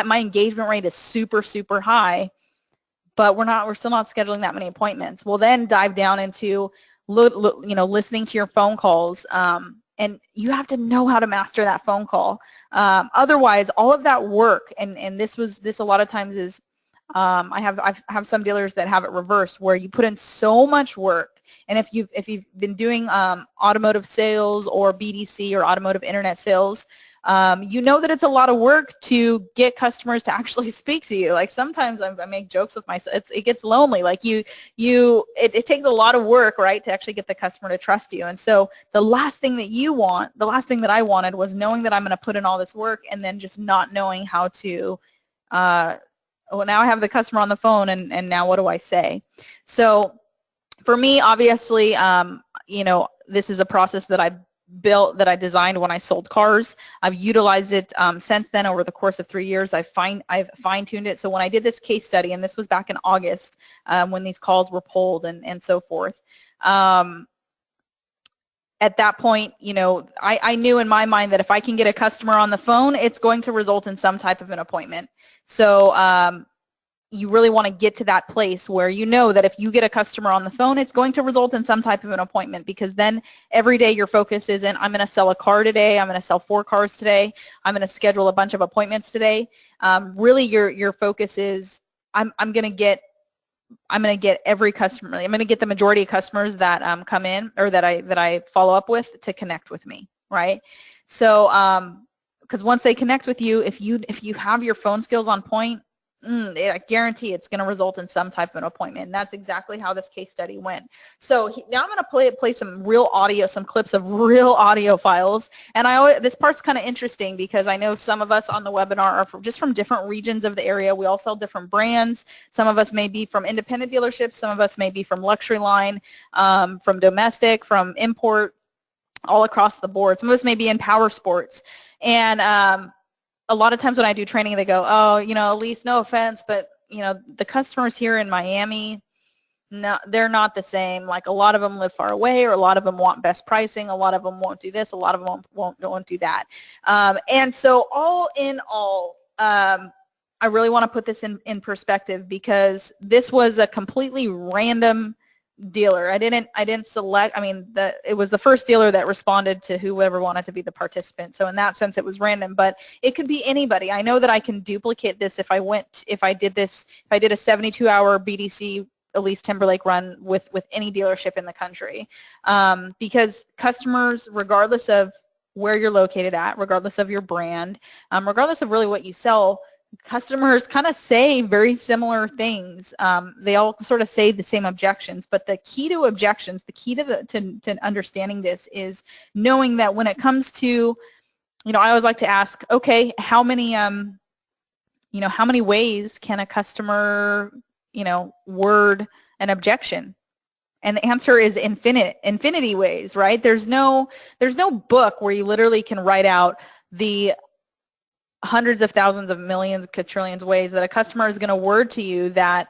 my engagement rate is super, super high, but we're still not scheduling that many appointments. We'll then dive down into listening to your phone calls, and you have to know how to master that phone call. Otherwise, all of that work, and this a lot of times is, I have some dealers that have it reversed where you put in so much work, and if you've been doing automotive sales or BDC or automotive internet sales, you know that it's a lot of work to get customers to actually speak to you. Like sometimes I make jokes with myself. It gets lonely. Like it takes a lot of work, right, to actually get the customer to trust you. And so the last thing that I wanted was knowing that I'm going to put in all this work and then just not knowing how to. Well, now I have the customer on the phone, and now what do I say? So for me, obviously, this is a process that I built, that I designed when I sold cars. I've utilized it since then over the course of 3 years. I've fine-tuned it. So when I did this case study, and this was back in August when these calls were pulled and so forth, at that point, I knew in my mind that if I can get a customer on the phone, it's going to result in some type of an appointment. So you really want to get to that place where you know that if you get a customer on the phone, it's going to result in some type of an appointment, because then every day your focus isn't, I'm going to sell a car today, I'm going to sell 4 cars today, I'm going to schedule a bunch of appointments today. Really your focus is, I'm going to get every customer, I'm going to get the majority of customers that come in, or that I follow up with, to connect with me, right? So because once they connect with you, if you have your phone skills on point, I guarantee it's going to result in some type of an appointment. And that's exactly how this case study went. So now I'm going to play some real audio, some clips of real audio files. And this part's kind of interesting because I know some of us on the webinar are just from different regions of the area. We all sell different brands. Some of us may be from independent dealerships. Some of us may be from luxury line, from domestic, from import, all across the board. Some of us may be in power sports. And a lot of times when I do training, they go, oh, Elise, no offense, but, the customers here in Miami, no, they're not the same. Like a lot of them live far away, or a lot of them want best pricing. A lot of them won't do this. A lot of them won't do that. And so all in all, I really want to put this in perspective, because this was a completely random dealer. I didn't select, it was the first dealer that responded to whoever wanted to be the participant. So in that sense, it was random, but it could be anybody. I know that I can duplicate this if I did a 72-hour BDC Elise Timberlake run with any dealership in the country. Because customers, regardless of where you're located at, regardless of your brand, regardless of really what you sell, customers kind of say very similar things. They all sort of say the same objections, but the key to objections, the key to understanding this is knowing that when it comes to, I always like to ask, okay, how many ways can a customer, word an objection? And the answer is infinity ways, right? There's no book where you literally can write out the hundreds of thousands of millions, quadrillions ways that a customer is going to word to you that,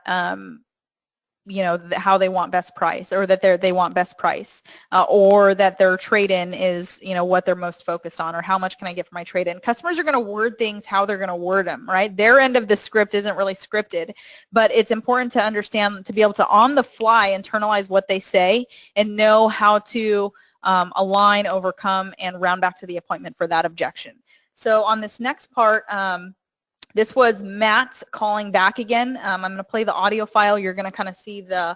you know, how they want best price, or that they want best price, or that their trade-in is, you know, what they're most focused on, or how much can I get for my trade-in. Customers are going to word things how they're going to word them, right? Their end of the script isn't really scripted, but it's important to understand, to be able to on the fly internalize what they say and know how to align, overcome, and round back to the appointment for that objection. So on this next part, this was Matt calling back again. I'm going to play the audio file. You're going to kind of see the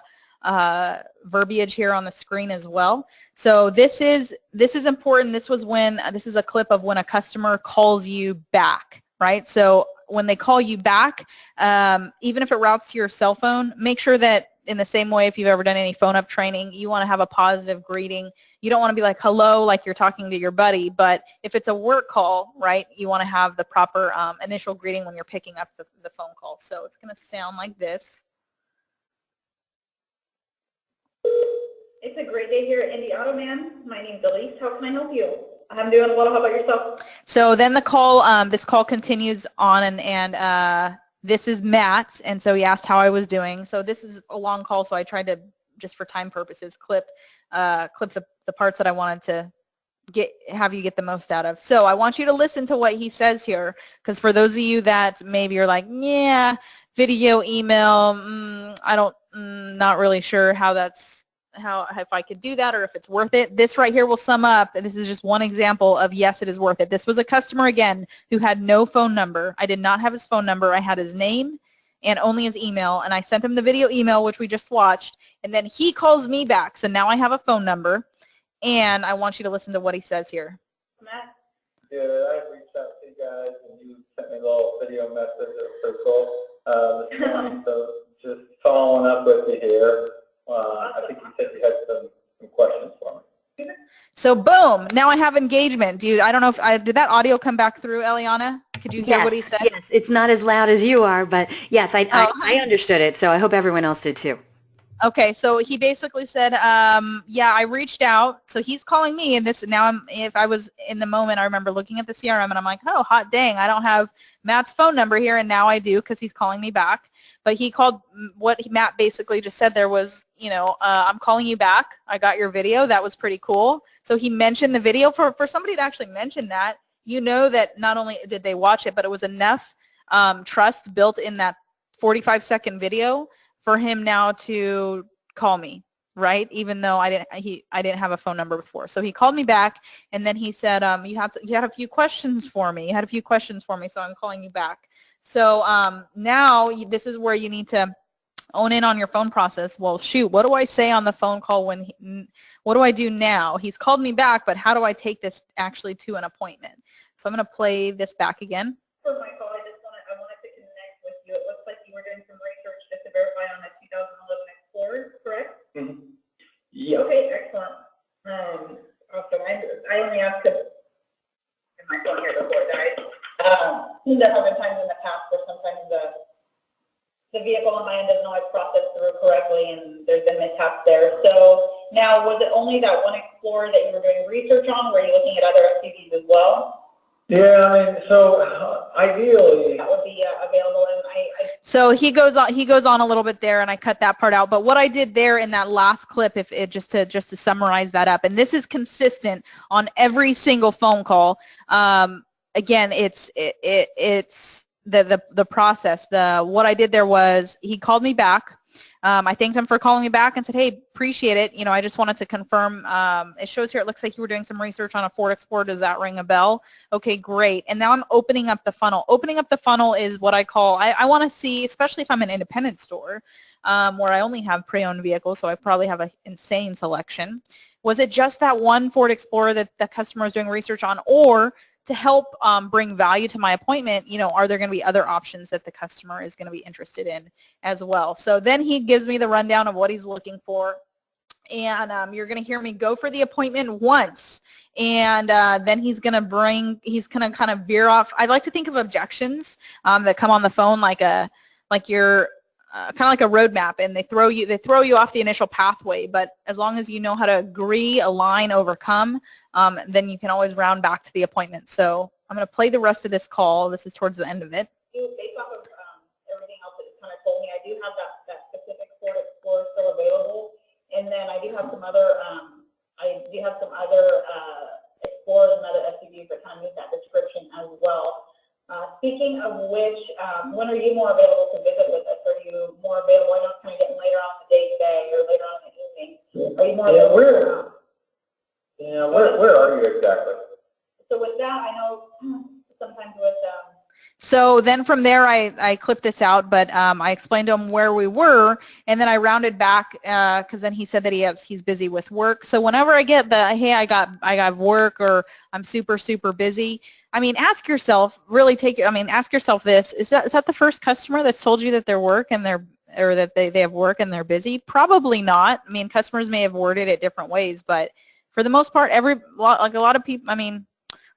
verbiage here on the screen as well. So this is important. This was when, this is a clip of when a customer calls you back, right? So when they call you back, even if it routes to your cell phone, make sure that in the same way, if you've ever done any phone up training, you want to have a positive greeting. You don't want to be like, hello, like you're talking to your buddy, but if it's a work call, right, you want to have the proper initial greeting when you're picking up the phone call. So it's going to sound like this. It's a great day here at Indy Auto Man. My name's Elise. How can I help you? I'm doing well. How about yourself? So then the call, this call continues on, and this is Matt, and so he asked how I was doing. So this is a long call, so I tried to, just for time purposes, clip the parts that I wanted to have you get the most out of. So I want you to listen to what he says here, because for those of you that maybe you're like, yeah, video, email, not really sure how that's, if I could do that or if it's worth it. This right here will sum up, and this is just one example of yes, it is worth it. This was a customer, again, who had no phone number. I did not have his phone number. I had his name and only his email, and I sent him the video email, which we just watched, and then he calls me back. So now I have a phone number, and I want you to listen to what he says here. Matt? Yeah, I reached out to you guys, and you sent me a little video message. It was pretty cool this morning, so just following up with you here. I think you said you had some questions for me. So boom, now I have engagement. Dude, I don't know if did that audio come back through, Eliana? Could you hear what he said? Yes, it's not as loud as you are, but yes, I understood it, so I hope everyone else did too. Okay, so he basically said, yeah, I reached out. So he's calling me, and if I was in the moment, I remember looking at the CRM, and I'm like, oh, hot dang, I don't have Matt's phone number here, and now I do because he's calling me back. But he called, what Matt basically just said there was, you know, I'm calling you back. I got your video. That was pretty cool. So he mentioned the video. For somebody to actually mention that, you know that not only did they watch it, but it was enough trust built in that 45-second video for him now to call me, right? Even though I didn't have a phone number before. So he called me back, and then he said, you had a few questions for me. You had a few questions for me, so I'm calling you back. So now this is where you need to own in on your phone process. Well, shoot, what do I say on the phone call what do I do now? He's called me back, but how do I take this actually to an appointment? So I'm going to play this back again. For my call, I wanted to connect with you. It looks like you were doing some research just to verify on a 2011 Explorer, correct? Mm-hmm. Yeah. Okay, excellent. Awesome. I only asked because my phone here before it died. There have been times in the past where sometimes the vehicle on my end doesn't always process through correctly, and there's been mishaps there. So now, was it only that one Explorer that you were doing research on? Were you looking at other SUVs as well? Yeah, I mean, so ideally that would be available. And so he goes on a little bit there, and I cut that part out. But what I did there in that last clip, just to summarize that up, and this is consistent on every single phone call. Again, it's the process. What I did there was he called me back. I thanked him for calling me back and said, hey, appreciate it. You know, I just wanted to confirm. It shows here, it looks like you were doing some research on a Ford Explorer. Does that ring a bell? Okay, great. And now I'm opening up the funnel. Opening up the funnel is what I call, I want to see, especially if I'm an independent store where I only have pre-owned vehicles, so I probably have an insane selection. Was it just that one Ford Explorer that the customer is doing research on, or to help bring value to my appointment, you know, are there going to be other options that the customer is going to be interested in as well? So then he gives me the rundown of what he's looking for, and you're going to hear me go for the appointment once, and then he's going to kind of veer off. I like to think of objections that come on the phone like you're kind of like a roadmap, and they throw you off the initial pathway. But as long as you know how to agree, align, overcome, then you can always round back to the appointment. So I'm going to play the rest of this call. This is towards the end of it. Based off of everything else that you kind of told me, I do have that specific Ford Explorer still available, and then I do have some other Explorers and other SUVs that kind of meet that description as well. Speaking of which, when are you more available to visit with us? Are you more available? I know it's kind of getting later on in the day today or later on in the evening. Are you more available? Where are you exactly? So with that, I know sometimes with so then from there, I clipped this out, but I explained to him where we were, and then I rounded back because then he said that he's busy with work. So whenever I get the, hey, I got work, or I'm super busy, I mean, ask yourself, ask yourself this: is that the first customer that's told you that they're work and that they have work and they're busy? Probably not. I mean, customers may have worded it different ways, but for the most part, a lot of people,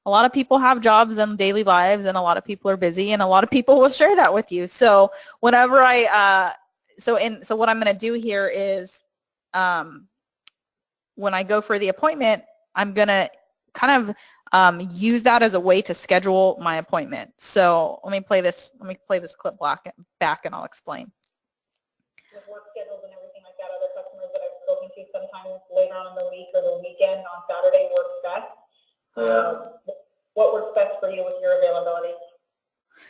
a lot of people have jobs and daily lives, and a lot of people are busy, and a lot of people will share that with you. So whenever so what I'm going to do here is, when I go for the appointment, I'm going to kind of use that as a way to schedule my appointment. So let me play this clip back, and I'll explain. with work schedules and everything like that, other customers that I've spoken to sometimes later on in the week or the weekend on Saturday works best. What works best for you with your availability?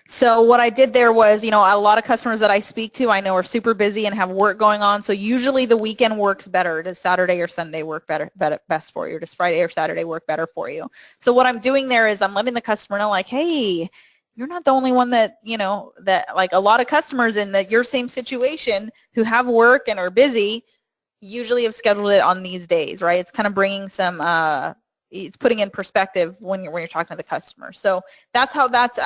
So what I did there was, a lot of customers that I speak to, I know are super busy and have work going on. So usually the weekend works better. Does Saturday or Sunday work best for you? Or does Friday or Saturday work better for you? So what I'm doing there is I'm letting the customer know, like, hey, you're not the only one that, that like a lot of customers in your same situation who have work and are busy usually have scheduled it on these days, right? It's kind of bringing some, it's putting in perspective when you're talking to the customer. So that's how that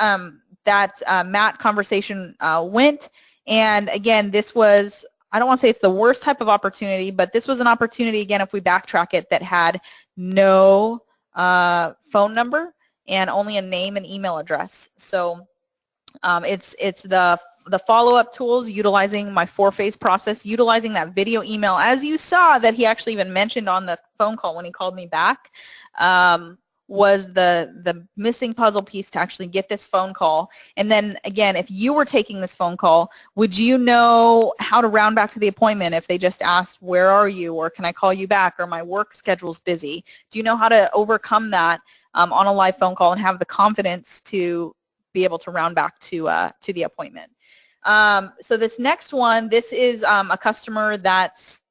Matt conversation went. And again, this was, I don't want to say it's the worst type of opportunity, but this was an opportunity, again, if we backtrack it, that had no phone number and only a name and email address. So it's the follow-up tools, utilizing my 4-phase process, utilizing that video email, as you saw that he actually even mentioned on the phone call when he called me back, was the missing puzzle piece to actually get this phone call. And then again, if you were taking this phone call, would you know how to round back to the appointment if they just asked, where are you, or can I call you back, or my work schedule's busy? Do you know how to overcome that on a live phone call and have the confidence to be able to round back to the appointment? So this next one, this is a customer that's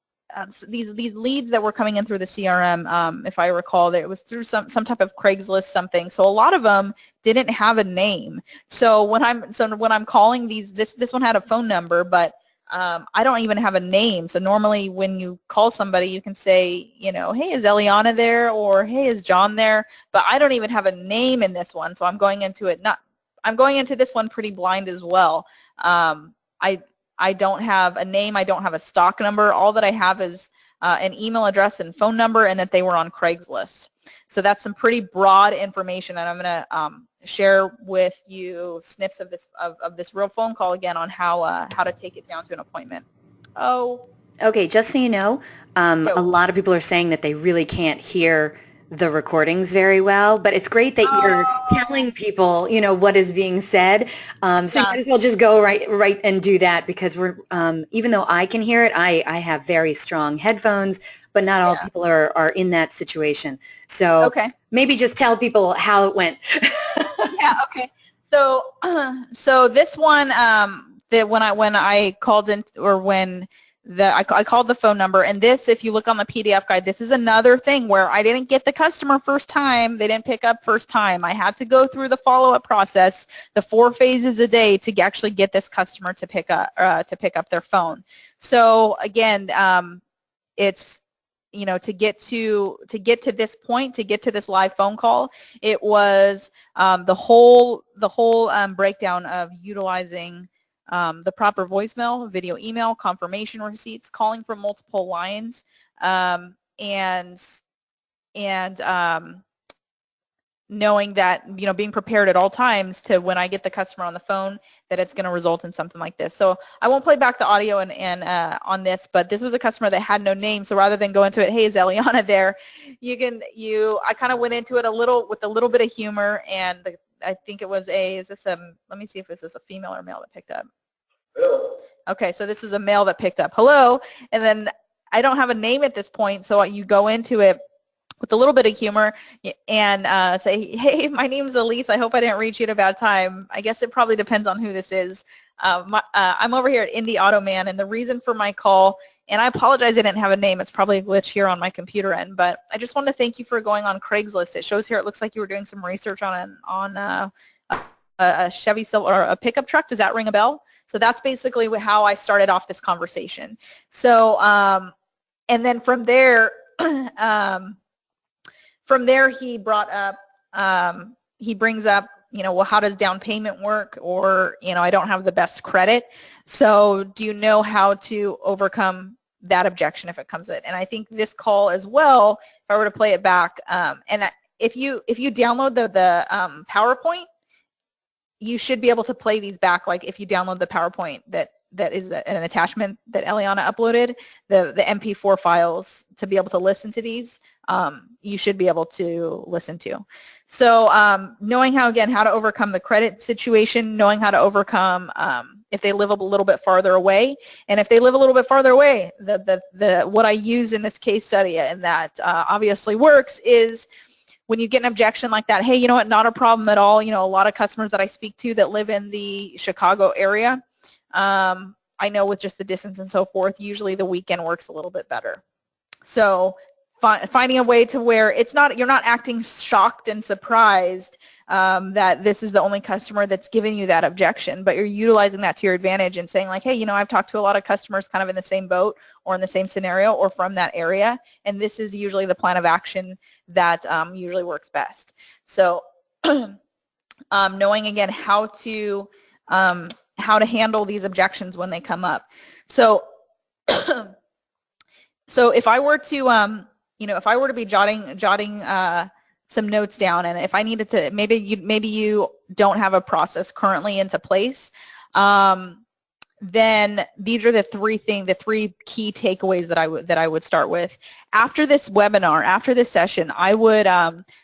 these leads that were coming in through the CRM. If I recall, that it was through some type of Craigslist something. So a lot of them didn't have a name. So when I'm calling these, this one had a phone number, but I don't even have a name. So normally when you call somebody, you can say, hey, is Eliana there, or hey, is John there? But I don't even have a name in this one. So I'm going into this one pretty blind as well. I don't have a name. I don't have a stock number. All that I have is an email address and phone number, and that they were on Craigslist. So that's some pretty broad information, and I'm going to share with you snips of this real phone call again on how to take it down to an appointment. Okay, just so you know, a lot of people are saying that they really can't hear the recordings very well, but it's great that you're telling people, what is being said. So you might as well just go right and do that, because we're, even though I can hear it, I have very strong headphones, but not all people are in that situation. So maybe just tell people how it went. Yeah. Okay. So this one, that when I called in, or when I called the phone number, and this, if you look on the PDF guide, this is another thing where I didn't get the customer first time. They didn't pick up first time. I had to go through the follow-up process, the 4 phases a day, to actually get this customer to pick up their phone. So again, it's, to get to this point, to get to this live phone call, it was the whole breakdown of utilizing the proper voicemail, video, email, confirmation receipts, calling from multiple lines, and knowing that, being prepared at all times to, when I get the customer on the phone, that it's going to result in something like this. So I won't play back the audio on this, but this was a customer that had no name. So rather than go into it, hey, is Eliana there? I kind of went into it with a little bit of humor, and I think it was let me see if this was a female or male that picked up. Hello. Okay, so this was a male that picked up. Hello, and then I don't have a name at this point, so you go into it with a little bit of humor and say, hey, my name's Elise. I hope I didn't reach you at a bad time. I guess it probably depends on who this is. I'm over here at Indie Auto Man, and the reason for my call, and I apologize I didn't have a name. It's probably a glitch here on my computer end, but I just wanted to thank you for going on Craigslist. It shows here it looks like you were doing some research on a Chevy Silverado or a pickup truck. Does that ring a bell? So that's basically how I started off this conversation. So, and then from there, he brought up, he brings up, well, how does down payment work? Or, I don't have the best credit. So do you know how to overcome that objection if it comes in? And I think this call as well, if I were to play it back, and if you download the PowerPoint, you should be able to play these back. Like if you download the PowerPoint that is an attachment that Eliana uploaded, the MP4 files to be able to listen to these, you should be able to listen to. So knowing how to overcome the credit situation, knowing how to overcome if they live a little bit farther away, and if they live a little bit farther away, what I use in this case study and that obviously works is when you get an objection like that, hey, you know what, not a problem at all. A lot of customers that I speak to that live in the Chicago area, I know with just the distance and so forth, usually the weekend works a little bit better. So finding a way to where you're not acting shocked and surprised that this is the only customer that's giving you that objection, but you're utilizing that to your advantage and saying like, hey, I've talked to a lot of customers kind of in the same boat or in the same scenario or from that area, and this is usually the plan of action that usually works best. So knowing again how to handle these objections when they come up. So so if I were to if I were to be jotting some notes down, and if I needed to, maybe you don't have a process currently into place, then these are the three key takeaways that I would start with. After this webinar, after this session, I would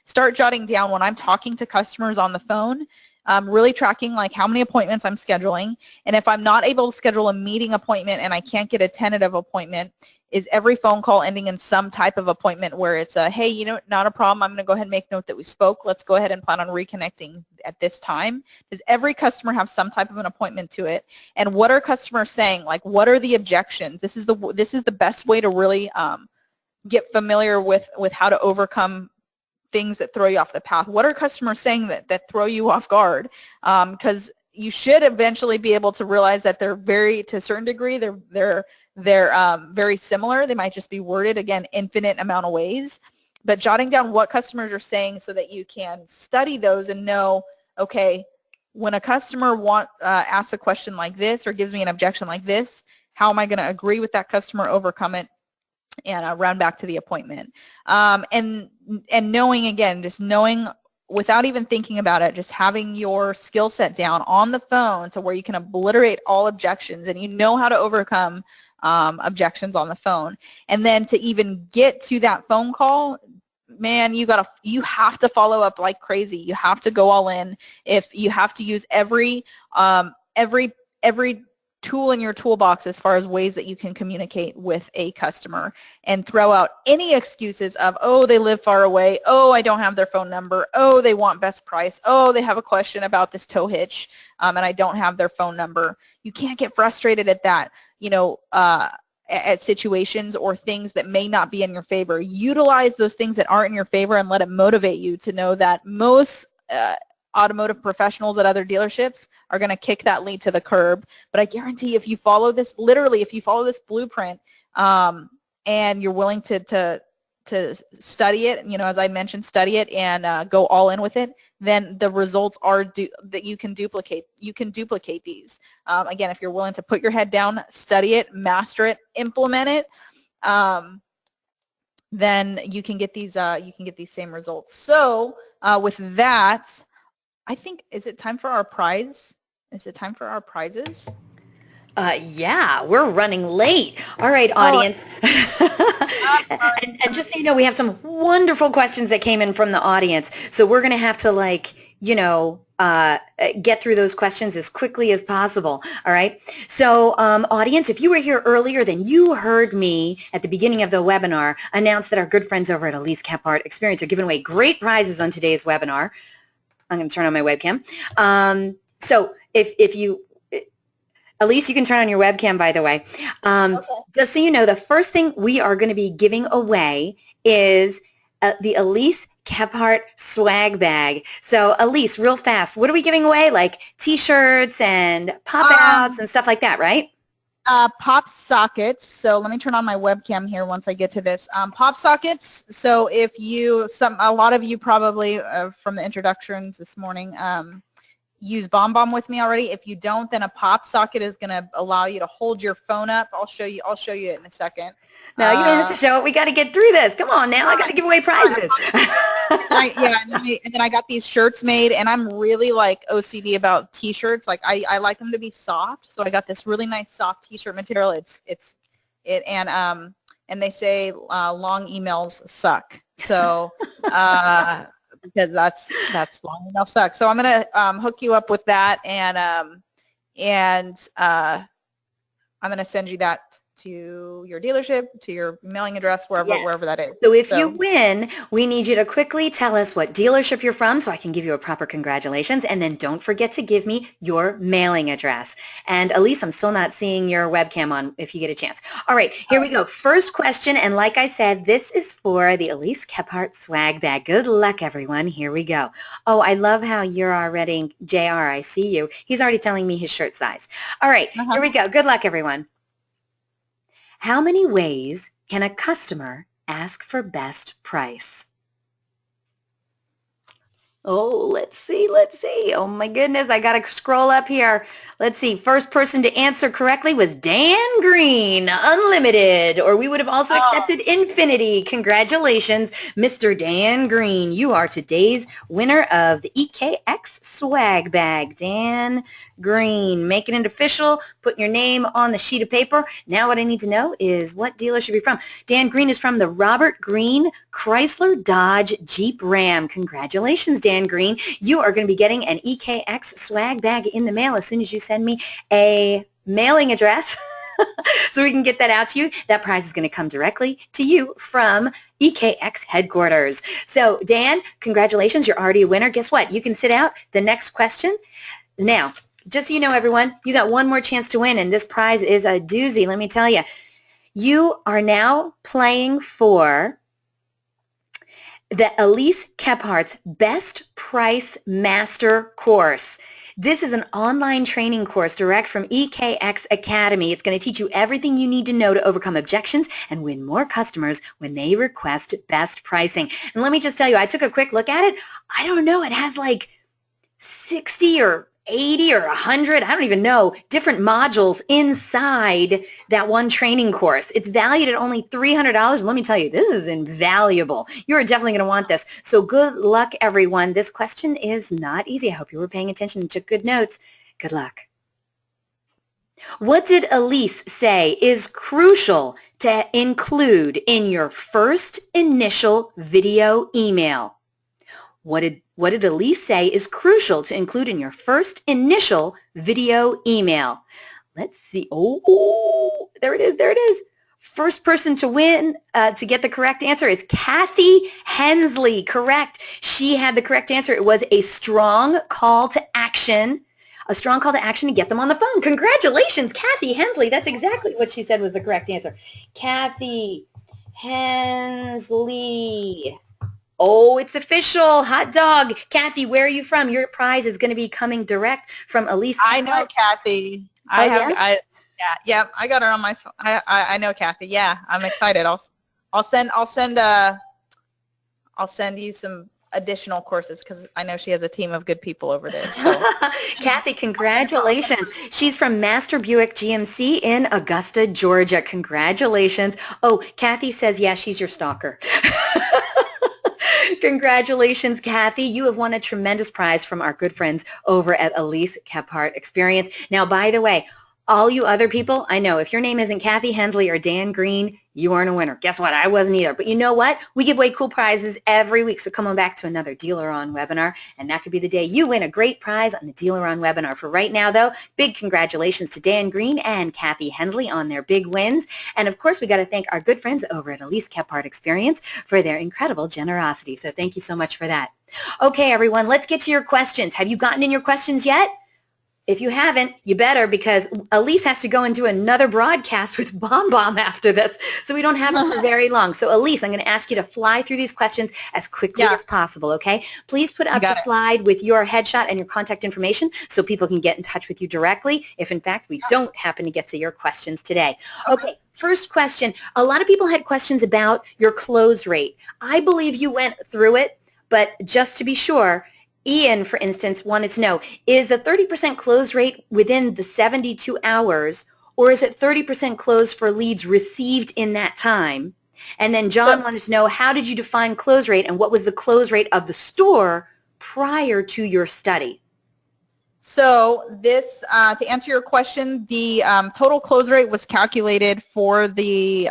start jotting down when I'm talking to customers on the phone, really tracking like how many appointments I'm scheduling, and if I'm not able to schedule a meeting appointment and I can't get a tentative appointment, is every phone call ending in some type of appointment where it's a, hey, not a problem, I'm going to go ahead and make note that we spoke. Let's go ahead and plan on reconnecting at this time. Does every customer have some type of an appointment to it? And what are customers saying? Like, what are the objections? This is the best way to really get familiar with how to overcome things that throw you off the path. What are customers saying that throw you off guard? Because you should eventually be able to realize that they're to a certain degree, they're very similar. They might just be worded, again, infinite amount of ways. But jotting down what customers are saying so that you can study those and know, okay, when a customer asks a question like this or gives me an objection like this, how am I going to agree with that customer, overcome it, and round back to the appointment? And knowing, again, just knowing without even thinking about it, just having your skill set down on the phone to where you can obliterate all objections and you know how to overcome objections on the phone. And then to even get to that phone call, man, you have to follow up like crazy. You have to go all in. If you have to use every tool in your toolbox as far as ways that you can communicate with a customer, and throw out any excuses of, oh, they live far away, oh, I don't have their phone number, oh, they want best price, oh, they have a question about this tow hitch, and I don't have their phone number. You can't get frustrated at that, at situations or things that may not be in your favor. Utilize those things that aren't in your favor and let it motivate you to know that most automotive professionals at other dealerships are going to kick that lead to the curb. But I guarantee if you follow this, literally, if you follow this blueprint and you're willing to study it, as I mentioned, study it and go all in with it, then the results are that you can duplicate. You can duplicate these. Again, if you're willing to put your head down, study it, master it, implement it, then you can get these same results. So with that, I think, is it time for our prize Is it time for our prizes? Yeah, we're running late. All right, audience. And just so you know, we have some wonderful questions that came in from the audience. So we're going to have to, like, you know, get through those questions as quickly as possible. All right. So audience, if you were here earlier, then you heard me at the beginning of the webinar announce that our good friends over at Elise Kephart Experience are giving away great prizes on today's webinar. I'm going to turn on my webcam. So if you, Elise, you can turn on your webcam, by the way. Okay. Just so you know, the first thing we are going to be giving away is the Elise Kephart swag bag. So, Elise, real fast, what are we giving away? Like T-shirts and pop-outs and stuff like that, right? Pop sockets. So let me turn on my webcam here once I get to this. Pop sockets. So if you, a lot of you probably from the introductions this morning, use BombBomb with me already. If you don't, then a pop socket is going to allow you to hold your phone up. I'll show you it in a second. No, you don't have to show it. We got to get through this. Come on now. I got to give away prizes. And then I got these shirts made, and I'm really like OCD about T-shirts. Like I like them to be soft, so I got this really nice soft T-shirt material. And they say long emails suck. So because that's long email sucks. So I'm gonna hook you up with that, and I'm gonna send you that to your dealership, to your mailing address, wherever that is. So if you win, we need you to quickly tell us what dealership you're from so I can give you a proper congratulations, and then don't forget to give me your mailing address. And Elise, I'm still not seeing your webcam on if you get a chance. All right, here we go. First question, and like I said, this is for the Elise Kephart swag bag. Good luck, everyone. Here we go. Oh, I love how you're already, JR, I see you. He's already telling me his shirt size. All right, here we go. Good luck, everyone. How many ways can a customer ask for best price? Oh, let's see. Oh my goodness, I got to scroll up here. Let's see. First person to answer correctly was Dan Green, unlimited, or we would have also accepted infinity. Congratulations, Mr. Dan Green. You are today's winner of the EKX swag bag. Dan Green, making it official, putting your name on the sheet of paper. Now what I need to know is what dealership you're from. Dan Green is from the Robert Green Chrysler Dodge Jeep Ram. Congratulations, Dan Green. You are going to be getting an EKX swag bag in the mail as soon as you send me a mailing address so we can get that out to you. That prize is going to come directly to you from EKX headquarters. So, Dan, congratulations. You're already a winner. Guess what? You can sit out the next question. Now, just so you know, everyone, you got one more chance to win, and this prize is a doozy. Let me tell you. You are now playing for the Elise Kephart's Best Price Master Course. This is an online training course direct from EKX Academy. It's going to teach you everything you need to know to overcome objections and win more customers when they request best pricing. And let me just tell you, I took a quick look at it. I don't know, it has like 60 or 80 or 100, I don't even know, different modules inside that one training course. It's valued at only $300. And let me tell you, this is invaluable. You're definitely going to want this. So good luck, everyone. This question is not easy. I hope you were paying attention and took good notes. Good luck. What did Elise say is crucial to include in your first initial video email? What did Elise say is crucial to include in your first initial video email? Let's see. Oh, there it is. First person to win, to get the correct answer is Kathy Hensley. Correct. She had the correct answer. It was a strong call to action. A strong call to action to get them on the phone. Congratulations, Kathy Hensley. That's exactly what she said was the correct answer. Kathy Hensley. Oh, it's official. Hot dog. Kathy, where are you from? Your prize is going to be coming direct from Elise Kephart. I know Kathy. I got her on my phone. I know Kathy. Yeah, I'm excited. I'll send you some additional courses because I know she has a team of good people over there. So. Kathy, congratulations. She's from Master Buick GMC in Augusta, Georgia. Congratulations. Oh, Kathy says, yeah, she's your stalker. Congratulations, Kathy. You have won a tremendous prize from our good friends over at Elise Kephart Experience. Now, by the way, all you other people, I know if your name isn't Kathy Hensley or Dan Green, you aren't a winner. Guess what? I wasn't either. But you know what? We give away cool prizes every week. So come on back to another DealerOn webinar, and that could be the day you win a great prize on the DealerOn webinar. For right now, though, big congratulations to Dan Green and Kathy Hensley on their big wins. And of course, we got to thank our good friends over at Elise Kephart Experience for their incredible generosity. So thank you so much for that. Okay, everyone, let's get to your questions. Have you gotten in your questions yet? If you haven't, you better, because Elise has to go and do another broadcast with Bomb Bomb after this, so we don't have it for very long. So Elise, I'm going to ask you to fly through these questions as quickly as possible, okay? Please put up the slide with your headshot and your contact information so people can get in touch with you directly if, in fact, we don't happen to get to your questions today. Okay. First question. A lot of people had questions about your close rate. I believe you went through it, but just to be sure, Ian, for instance, wanted to know, is the 30% close rate within the 72 hours, or is it 30% close for leads received in that time? And then John wanted to know, how did you define close rate, and what was the close rate of the store prior to your study? So this, to answer your question, the total close rate was calculated for the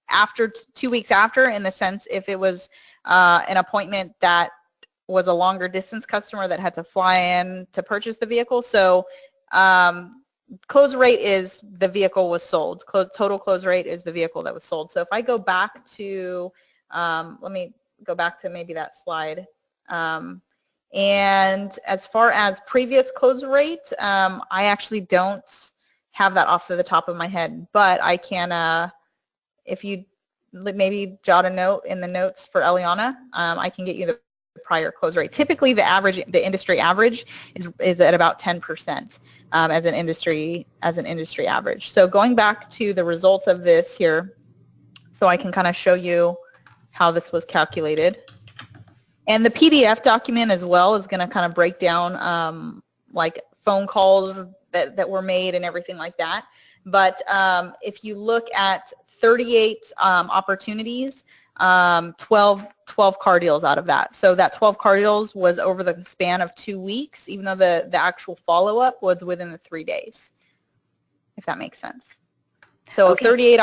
after 2 weeks after, in the sense if it was an appointment that was a longer distance customer that had to fly in to purchase the vehicle. So close rate is the vehicle was sold. Total close rate is the vehicle that was sold. So if I go back to, let me go back to maybe that slide. And as far as previous close rate, I actually don't have that off the top of my head, but I can, if you maybe jot a note in the notes for Eliana, I can get you the prior close rate. Typically, the average, the industry average is at about 10% as an industry average. So going back to the results of this here, so I can kind of show you how this was calculated. And the PDF document as well is going to kind of break down like phone calls that were made and everything like that. But if you look at 38 opportunities, 12 car deals out of that. So that 12 car deals was over the span of 2 weeks, even though the actual follow-up was within the 3 days, if that makes sense. So okay. 38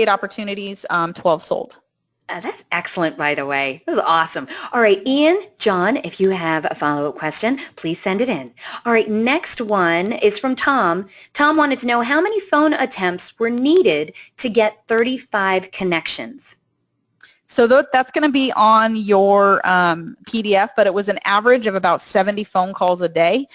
opportunities, 12 sold. That's excellent, by the way. That was awesome. All right, Ian, John, if you have a follow-up question, please send it in. All right, next one is from Tom. Tom wanted to know how many phone attempts were needed to get 35 connections. So that's going to be on your PDF, but it was an average of about 70 phone calls a day.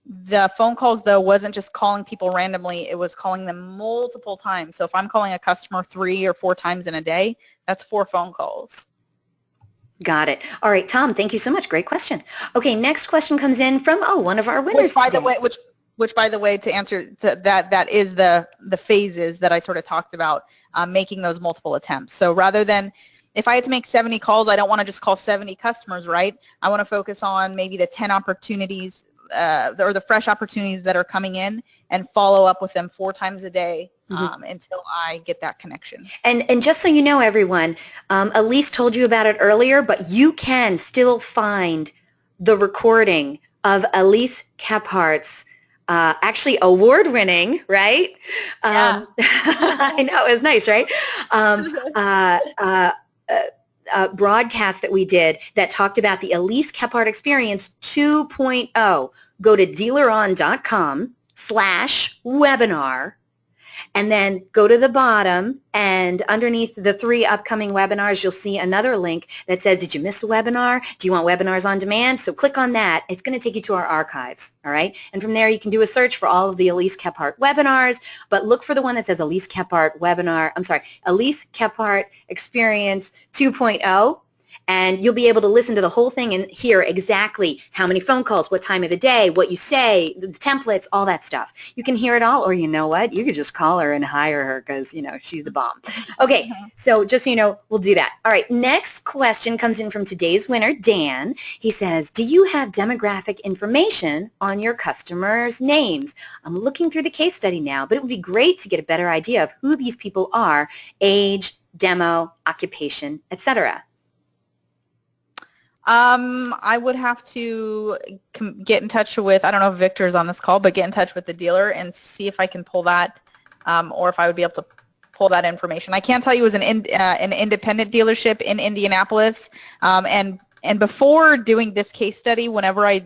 The phone calls, though, wasn't just calling people randomly. It was calling them multiple times. So if I'm calling a customer 3 or 4 times in a day, that's 4 phone calls. Got it. All right, Tom, thank you so much. Great question. Okay, next question comes in from, one of our winners today. Which, by the way, to answer to that is the phases that I sort of talked about, making those multiple attempts. So rather than, if I had to make 70 calls, I don't want to just call 70 customers, right? I want to focus on maybe the 10 opportunities or the fresh opportunities that are coming in, and follow up with them 4 times a day until I get that connection. And just so you know, everyone, Elise told you about it earlier, but you can still find the recording of Elise Kephart's actually award-winning, right? Yeah. I know, it was nice, right? Broadcast that we did that talked about the Elise Kephart Experience 2.0. Go to DealerOn.com/webinar, and then go to the bottom, and underneath the 3 upcoming webinars, you'll see another link that says, did you miss a webinar? Do you want webinars on demand? So click on that. It's going to take you to our archives, all right? And from there, you can do a search for all of the Elise Kephart webinars, but look for the one that says Elise Kephart Elise Kephart Experience 2.0. And you'll be able to listen to the whole thing and hear exactly how many phone calls, what time of the day, what you say, the templates, all that stuff. You can hear it all, or you know what? You could just call her and hire her because, she's the bomb. Okay, so just so you know, we'll do that. All right, next question comes in from today's winner, Dan. He says, do you have demographic information on your customers' names? I'm looking through the case study now, but it would be great to get a better idea of who these people are, age, demo, occupation, etc.? I would have to get in touch with, I don't know if Victor's on this call, but get in touch with the dealer and see if I can pull that, or if I would be able to pull that information. I can tell you it was an independent dealership in Indianapolis, and before doing this case study, whenever I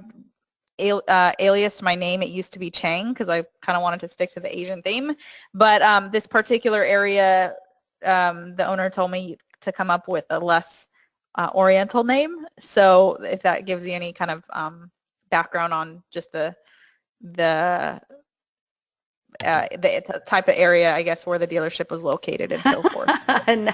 aliased my name, it used to be Chang because I kind of wanted to stick to the Asian theme, but this particular area, the owner told me to come up with a less Oriental name. So if that gives you any kind of background on just the type of area, I guess, where the dealership was located and so forth. No,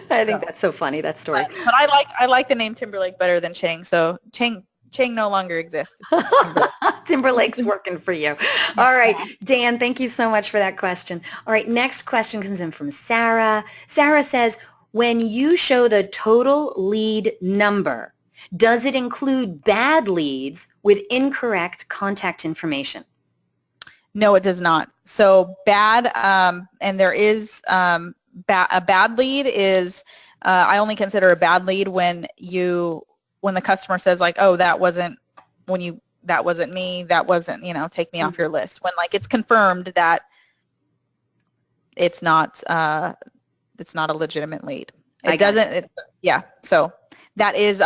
I think that's so funny, that story. But I like the name Timberlake better than Chang. So Chang no longer exists. It's Timberlake. Timberlake's working for you. All right, Dan, thank you so much for that question. All right, next question comes in from Sarah. Sarah says, when you show the total lead number, does it include bad leads with incorrect contact information? No, it does not. So bad, and there is a bad lead is, I only consider a bad lead when the customer says like, oh, that wasn't me, that wasn't, take me off your list. When like it's confirmed that it's not a legitimate lead. So that is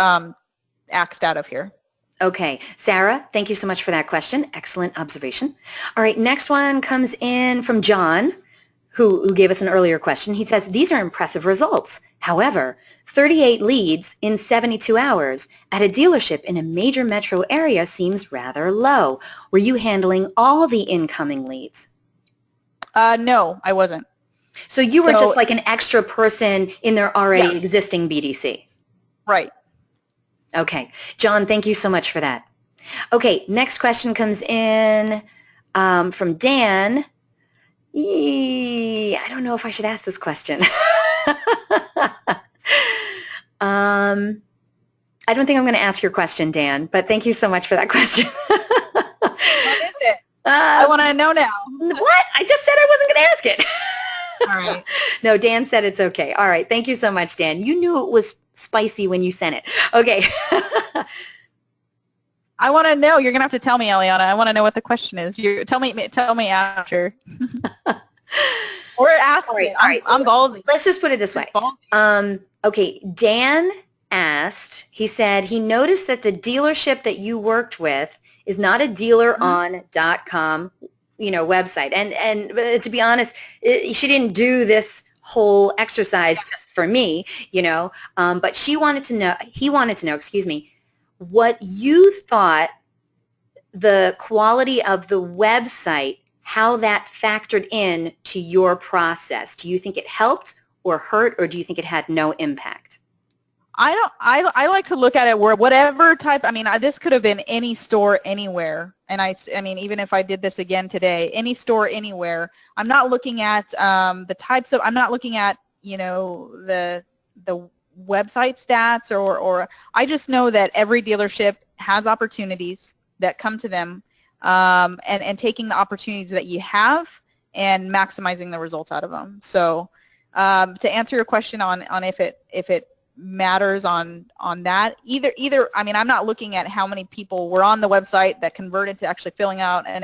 axed out of here. Okay. Sarah, thank you so much for that question. Excellent observation. All right, next one comes in from John, who gave us an earlier question. He says, these are impressive results. However, 38 leads in 72 hours at a dealership in a major metro area seems rather low. Were you handling all the incoming leads? No, I wasn't. So you were just like an extra person in their already existing BDC? Right. Okay. John, thank you so much for that. Okay, next question comes in from Dan. I don't know if I should ask this question. I don't think I'm going to ask your question, Dan, but thank you so much for that question. What is it? I want to know now. What? I just said I wasn't going to ask it. All right. No, Dan said it's okay. All right. Thank you so much, Dan. You knew it was spicy when you sent it. Okay. I want to know. You're going to have to tell me, Eliana. I want to know what the question is. Tell me after. Or ask me. All right. I'm ballsy. Let's just put it this way. Okay. Dan asked, he said he noticed that the dealership that you worked with is not a DealerOn.com website. And to be honest, she didn't do this whole exercise just for me, but he wanted to know, what you thought the quality of the website, how that factored in to your process. Do you think it helped or hurt, or do you think it had no impact? I like to look at it where whatever type, this could have been any store anywhere. And I mean, even if I did this again today, any store anywhere, I'm not looking at the types of, I'm not looking at, the website stats or I just know that every dealership has opportunities that come to them, and taking the opportunities that you have and maximizing the results out of them. So to answer your question on if it matters on that, either I'm not looking at how many people were on the website that converted to actually filling out an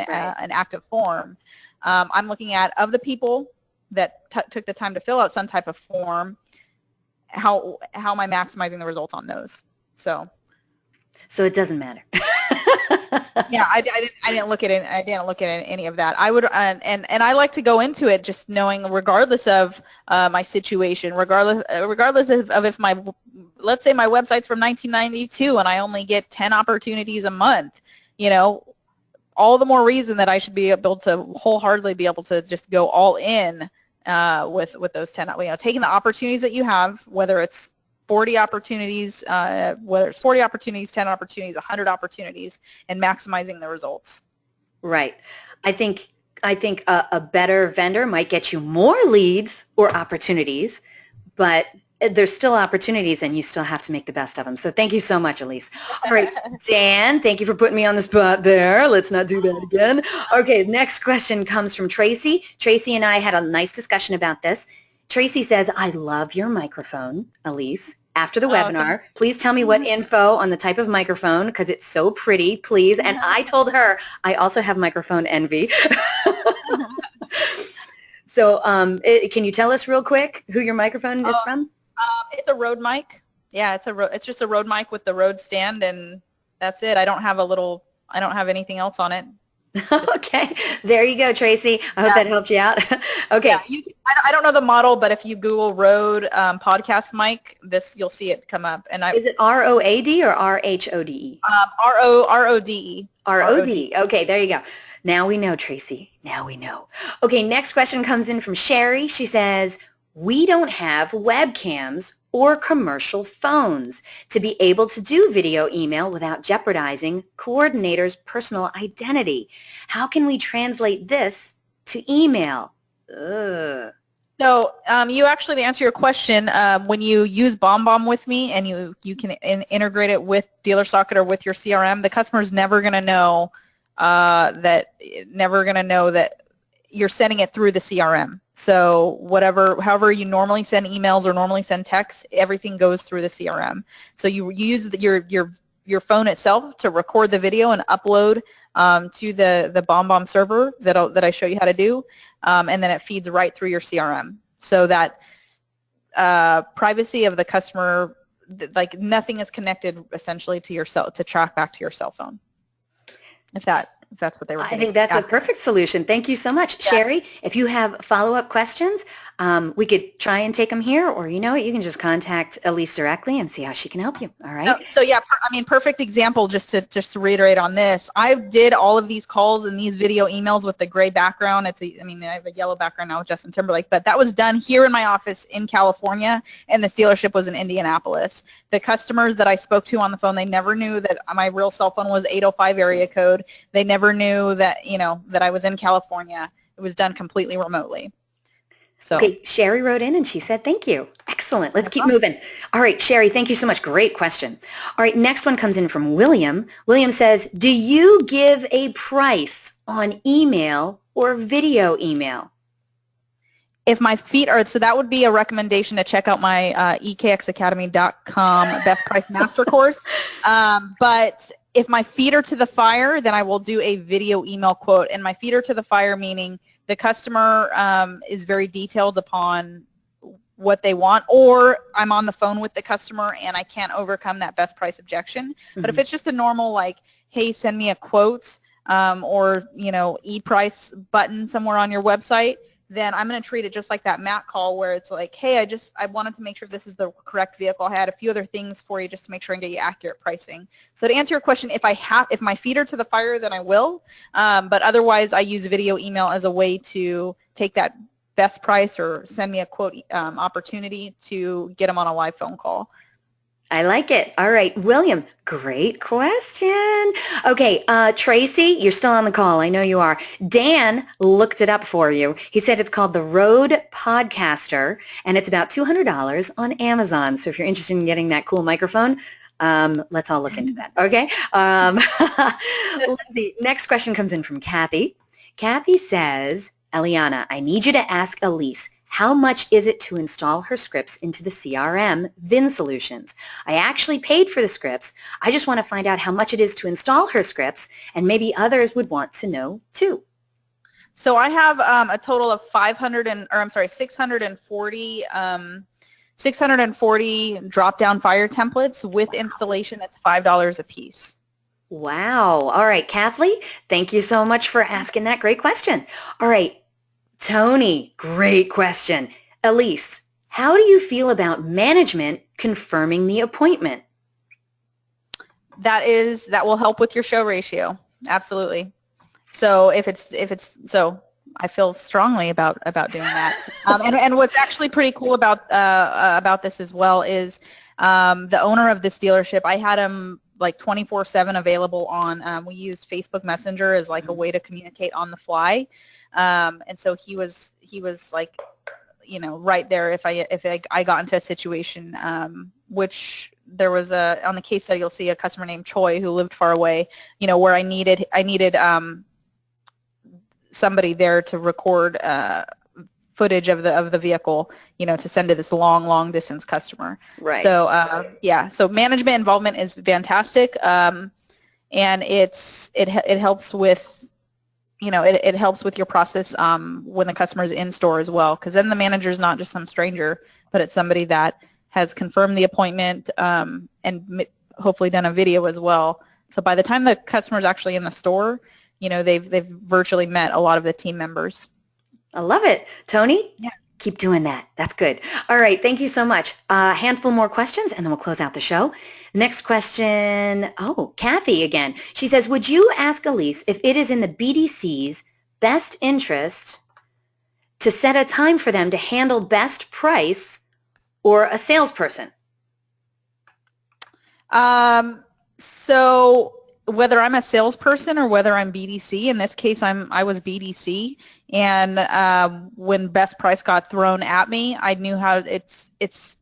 active form. I'm looking at, of the people that took the time to fill out some type of form, how am I maximizing the results on those? So it doesn't matter. Yeah, I didn't look at it. I didn't look at any of that. I would, and I like to go into it just knowing, regardless of my situation, regardless of if let's say my website's from 1992 and I only get 10 opportunities a month, all the more reason that I should be able to wholeheartedly be able to just go all in with those 10. Taking the opportunities that you have, whether it's 40 opportunities, whether it's 40 opportunities, 10 opportunities, 100 opportunities, and maximizing the results. Right. I think a better vendor might get you more leads or opportunities, but there's still opportunities and you still have to make the best of them. So thank you so much, Elise. All right, Dan, thank you for putting me on the spot there. Let's not do that again. Okay, next question comes from Tracy. Tracy and I had a nice discussion about this. Tracy says, I love your microphone, Elise. After the webinar, Okay. please tell me what info on the type of microphone because it's so pretty, please. And I told her I also have microphone envy. So can you tell us real quick who your microphone is from? It's a Rode mic. Yeah, it's just a Rode mic with the Rode stand, and that's it. I don't have anything else on it. Okay, there you go, Tracy. I hope that helped you out. Okay. Yeah, I don't know the model, but if you Google Rode podcast mic, you'll see it come up. And Is it ROAD or RHODE? RODE. ROD. Okay, there you go. Now we know, Tracy. Now we know. Okay, next question comes in from Sherry. She says, we don't have webcams or commercial phones to be able to do video email without jeopardizing coordinator's personal identity. How can we translate this to email? Ugh. So you actually, to answer your question, when you use BombBomb with me and you can integrate it with DealerSocket or with your CRM, the customer's never going to know that you're sending it through the CRM. So however you normally send emails or normally send texts, everything goes through the CRM. So you use your phone itself to record the video and upload to the BombBomb server that I show you how to do, and then it feeds right through your CRM. So that privacy of the customer, like nothing is connected essentially to your to track back to your cell phone. If that's what they were I think that's a perfect solution. Thank you so much. Yeah. Sherry, if you have follow-up questions, we could try and take them here, or you know what, you can just contact Elise directly and see how she can help you. All right? So yeah, I mean, perfect example, just to reiterate on this. I did all of these calls and these video emails with the gray background. I have a yellow background now with Justin Timberlake, but that was done here in my office in California, and this dealership was in Indianapolis. The customers that I spoke to on the phone, they never knew that my real cell phone was 805 area code. They never knew that, that I was in California. It was done completely remotely. So. Okay, Sherry wrote in and she said, thank you. Excellent. Let's keep moving. All right, Sherry, thank you so much. Great question. All right, next one comes in from William. William says, do you give a price on email or video email? If my feet are, so that would be a recommendation to check out my ekxacademy.com Best Price Master Course. But if my feet are to the fire, then I will do a video email quote. And my feet are to the fire meaning the customer is very detailed upon what they want, or I'm on the phone with the customer and I can't overcome that best price objection. Mm-hmm. But if it's just a normal like, hey, send me a quote or, e-price button somewhere on your website, then I'm going to treat it just like that Matt call where it's like, hey, I wanted to make sure this is the correct vehicle. I had a few other things for you just to make sure and get you accurate pricing. So to answer your question, if my feet are to the fire, then I will. But otherwise, I use video email as a way to take that best price or send me a quote opportunity to get them on a live phone call. I like it. All right, William, great question. Okay, Tracy, you're still on the call. I know you are. Dan looked it up for you. He said it's called the Rode Podcaster, and it's about $200 on Amazon. So if you're interested in getting that cool microphone, let's all look into that, okay? Let's see. Next question comes in from Kathy. Kathy says, Eliana, I need you to ask Elise, how much is it to install her scripts into the CRM VIN solutions? I actually paid for the scripts. I just want to find out how much it is to install her scripts, and maybe others would want to know too. So I have a total of 640 drop-down fire templates. With installation, it's $5 a piece. Wow. All right, Kathleen, thank you so much for asking that great question. All right. Tony, great question. Elise, how do you feel about management confirming the appointment? That will help with your show ratio. Absolutely. So so I feel strongly about doing that. And what's actually pretty cool about this as well is the owner of this dealership, I had him like 24/7 available on, we used Facebook Messenger as like a way to communicate on the fly. And so he was like, right there if I got into a situation, which there was on the case study, you'll see a customer named Choi who lived far away, where I needed somebody there to record footage of the vehicle, to send to this long distance customer. Right. So yeah, so management involvement is fantastic, and it helps with, it helps with your process when the customer is in store as well, because then the manager is not just some stranger, but it's somebody that has confirmed the appointment and hopefully done a video as well. So by the time the customer is actually in the store, they've virtually met a lot of the team members. I love it. Tony? Yeah. Keep doing that. That's good. All right. Thank you so much. A handful more questions, and then we'll close out the show. Next question. Oh, Kathy again. She says, would you ask Elise if it is in the BDC's best interest to set a time for them to handle best price or a salesperson? So whether I'm a salesperson or whether I'm BDC, in this case I was BDC, and when best price got thrown at me, I knew how it's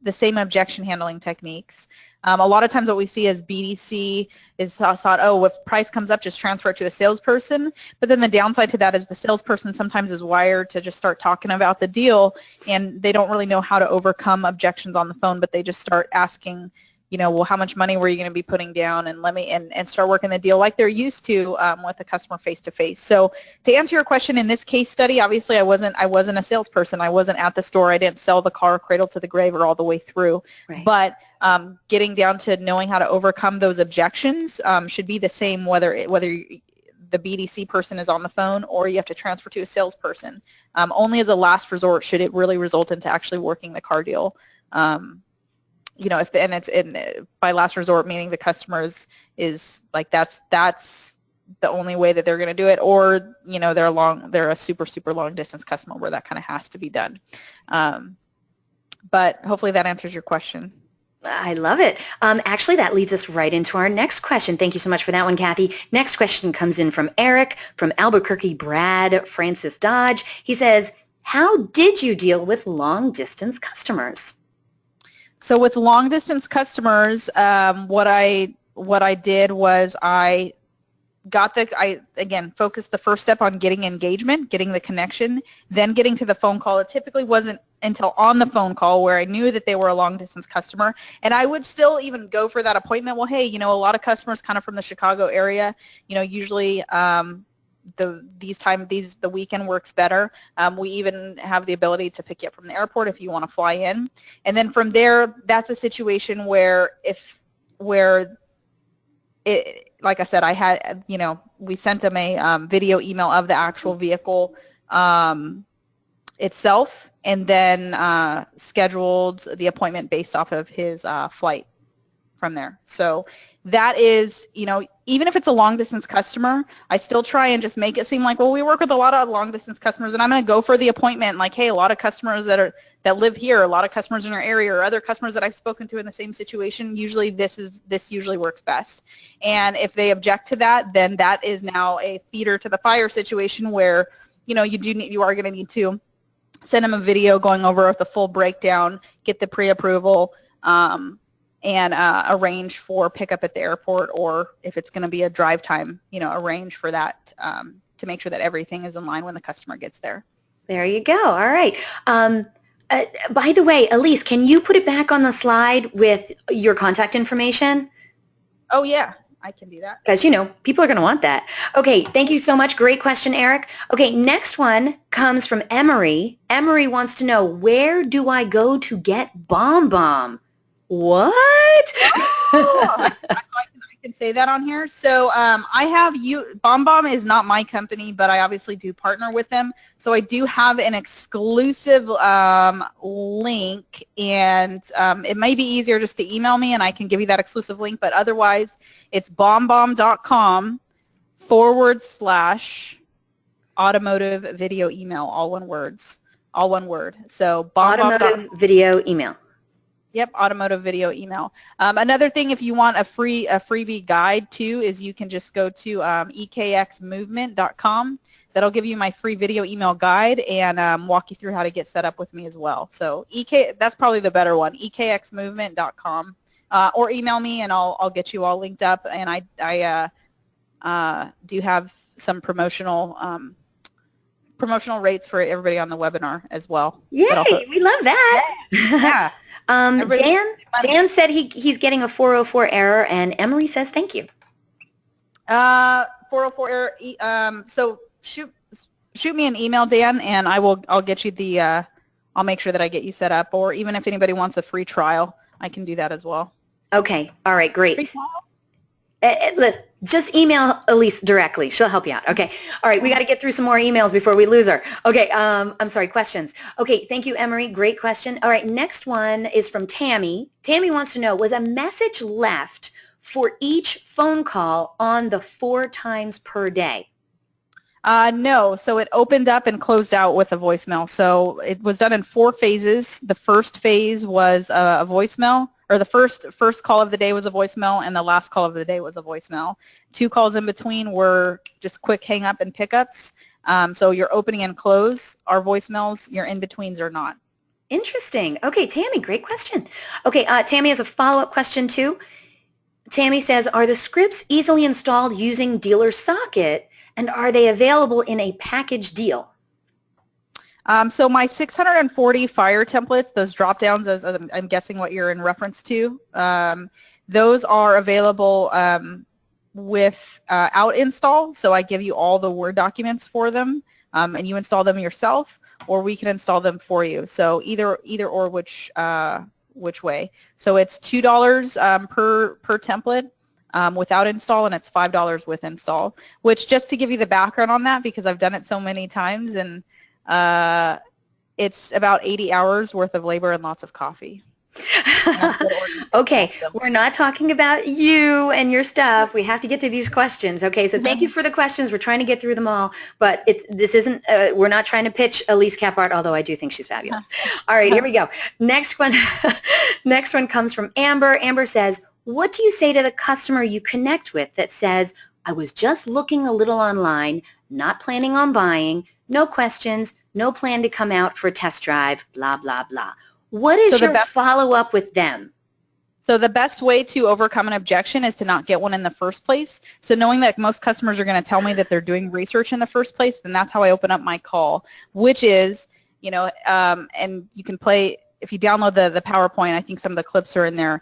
the same objection handling techniques. A lot of times what we see as BDC is thought, oh, if price comes up, just transfer it to a salesperson. But then the downside to that is the salesperson sometimes is wired to just start talking about the deal, and they don't really know how to overcome objections on the phone, but they just start asking, well, how much money were you going to be putting down, and let me and start working the deal like they're used to with the customer face to face. So to answer your question, in this case study, obviously I wasn't a salesperson. I wasn't at the store. I didn't sell the car cradle to the grave or all the way through. Right. But getting down to knowing how to overcome those objections should be the same whether the BDC person is on the phone or you have to transfer to a salesperson. Only as a last resort should it really result into actually working the car deal. By last resort, meaning the customer is like that's the only way that they're going to do it, or they're a super long distance customer where that kind of has to be done. But hopefully that answers your question. I love it. Actually, that leads us right into our next question. Thank you so much for that one, Kathy. Next question comes in from Eric from Albuquerque, Brad Francis Dodge. He says, how did you deal with long distance customers? So with long distance customers, what I did was I focused the first step on getting engagement, getting the connection, then getting to the phone call. It typically wasn't until on the phone call where I knew that they were a long distance customer, and I would still even go for that appointment. Well, hey, a lot of customers kind of from the Chicago area, usually the weekend works better. We even have the ability to pick you up from the airport if you want to fly in. And then from there, that's a situation where like I said, I had, we sent him a video email of the actual vehicle itself, and then scheduled the appointment based off of his flight from there. So that is, even if it's a long distance customer, I still try and just make it seem like, well, we work with a lot of long distance customers, and I'm going to go for the appointment. Like, hey, a lot of customers that live here, a lot of customers in our area, or other customers that I've spoken to in the same situation, usually this usually works best. And if they object to that, then that is now a feeder to the fire situation where, you are going to need to send them a video going over the full breakdown, get the pre-approval, and arrange for pickup at the airport, or if it's going to be a drive time, arrange for that to make sure that everything is in line when the customer gets there. There you go. All right. By the way, Elise, can you put it back on the slide with your contact information? Oh, yeah. I can do that. Because, people are going to want that. Okay, thank you so much. Great question, Eric. Okay, next one comes from Emery. Emery wants to know, where do I go to get BombBomb? What? Oh, I can say that on here. So I have BombBomb is not my company, but I obviously do partner with them. So I do have an exclusive link, and it may be easier just to email me, and I can give you that exclusive link. But otherwise, it's bombomb.com/automotive video email, all one word. So automotive video email. Yep, automotive video email. Another thing, if you want a freebie guide too, is you can just go to ekxmovement.com. That'll give you my free video email guide and walk you through how to get set up with me as well. So that's probably the better one, ekxmovement.com, or email me and I'll get you all linked up. And I do have some promotional promotional rates for everybody on the webinar as well. Yay, we love that. Yeah. Dan said he's getting a 404 error, and Emery says thank you. 404 error. So shoot me an email, Dan, and I'll get you the I'll make sure that I get you set up, or even if anybody wants a free trial, I can do that as well. Okay. All right. Great. Free trial? Listen, just email Elise directly. She'll help you out. Okay. All right. We got to get through some more emails before we lose her. Okay. I'm sorry. Questions. Okay. Thank you, Emery. Great question. All right. Next one is from Tammy. Tammy wants to know, was a message left for each phone call on the 4 times per day? No. So it opened up and closed out with a voicemail. So it was done in 4 phases. The first phase was a voicemail. Or the first call of the day was a voicemail, and the last call of the day was a voicemail. 2 calls in between were just quick hang up and pickups. So your opening and close are voicemails. Your in-betweens are not. Interesting. Okay, Tammy, great question. Okay, Tammy has a follow-up question too. Tammy says, are the scripts easily installed using Dealer Socket, and are they available in a package deal? So my 640 fire templates, those drop downs, as I'm guessing what you're in reference to, those are available without install. So I give you all the Word documents for them, and you install them yourself, or we can install them for you. So either or which way. So it's $2 per template without install, and it's $5 with install. Which, just to give you the background on that, because I've done it so many times, and it's about 80 hours worth of labor and lots of coffee. Okay, we're not talking about you and your stuff. We have to get to these questions. Okay, so thank you for the questions. We're trying to get through them all, but this isn't. We're not trying to pitch Elise Kephart, although I do think she's fabulous. All right, here we go. Next one. Next one comes from Amber. Amber says, "What do you say to the customer you connect with that says, 'I was just looking a little online, not planning on buying, no questions, no plan to come out for a test drive, blah, blah, blah.'" What is your follow-up with them? So the best way to overcome an objection is to not get one in the first place. So knowing that most customers are going to tell me that they're doing research in the first place, then that's how I open up my call, which is, and you can play, if you download the PowerPoint, I think some of the clips are in there,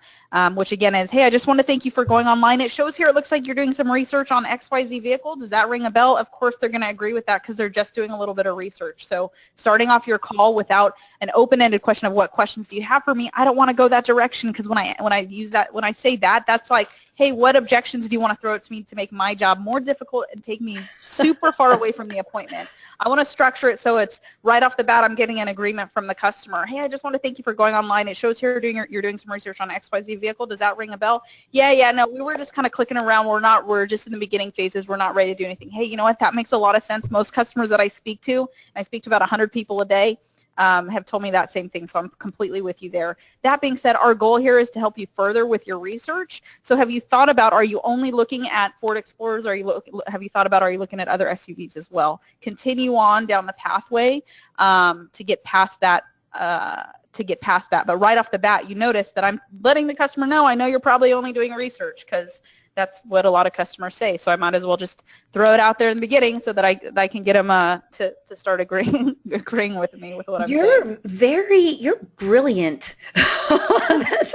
which again is, "Hey, I just want to thank you for going online. It shows here it looks like you're doing some research on XYZ vehicle. Does that ring a bell?" Of course they're going to agree with that because they're just doing a little bit of research. So starting off your call without an open-ended question of what questions do you have for me, I don't want to go that direction, because when I say that, that's like, "Hey, what objections do you want to throw at me to make my job more difficult and take me super far away from the appointment?" I want to structure it so it's right off the bat I'm getting an agreement from the customer. "Hey, I just want to thank you for going online. It shows here you're doing some research on XYZ vehicle. Does that ring a bell?" Yeah, no, we were just kind of clicking around. We're just in the beginning phases. We're not ready to do anything." "Hey, you know what? That makes a lot of sense." Most customers that I speak to, and I speak to about 100 people a day, have told me that same thing, so I'm completely with you there. That being said, our goal here is to help you further with your research. So have you thought about, are you only looking at Ford Explorers? Have you thought about, are you looking at other SUVs as well? Continue on down the pathway to get past that. But right off the bat, you notice that I'm letting the customer know, I know you're probably only doing research, because that's what a lot of customers say. So I might as well just throw it out there in the beginning so that I can get them to start agreeing with me with what I'm saying. You're brilliant. That's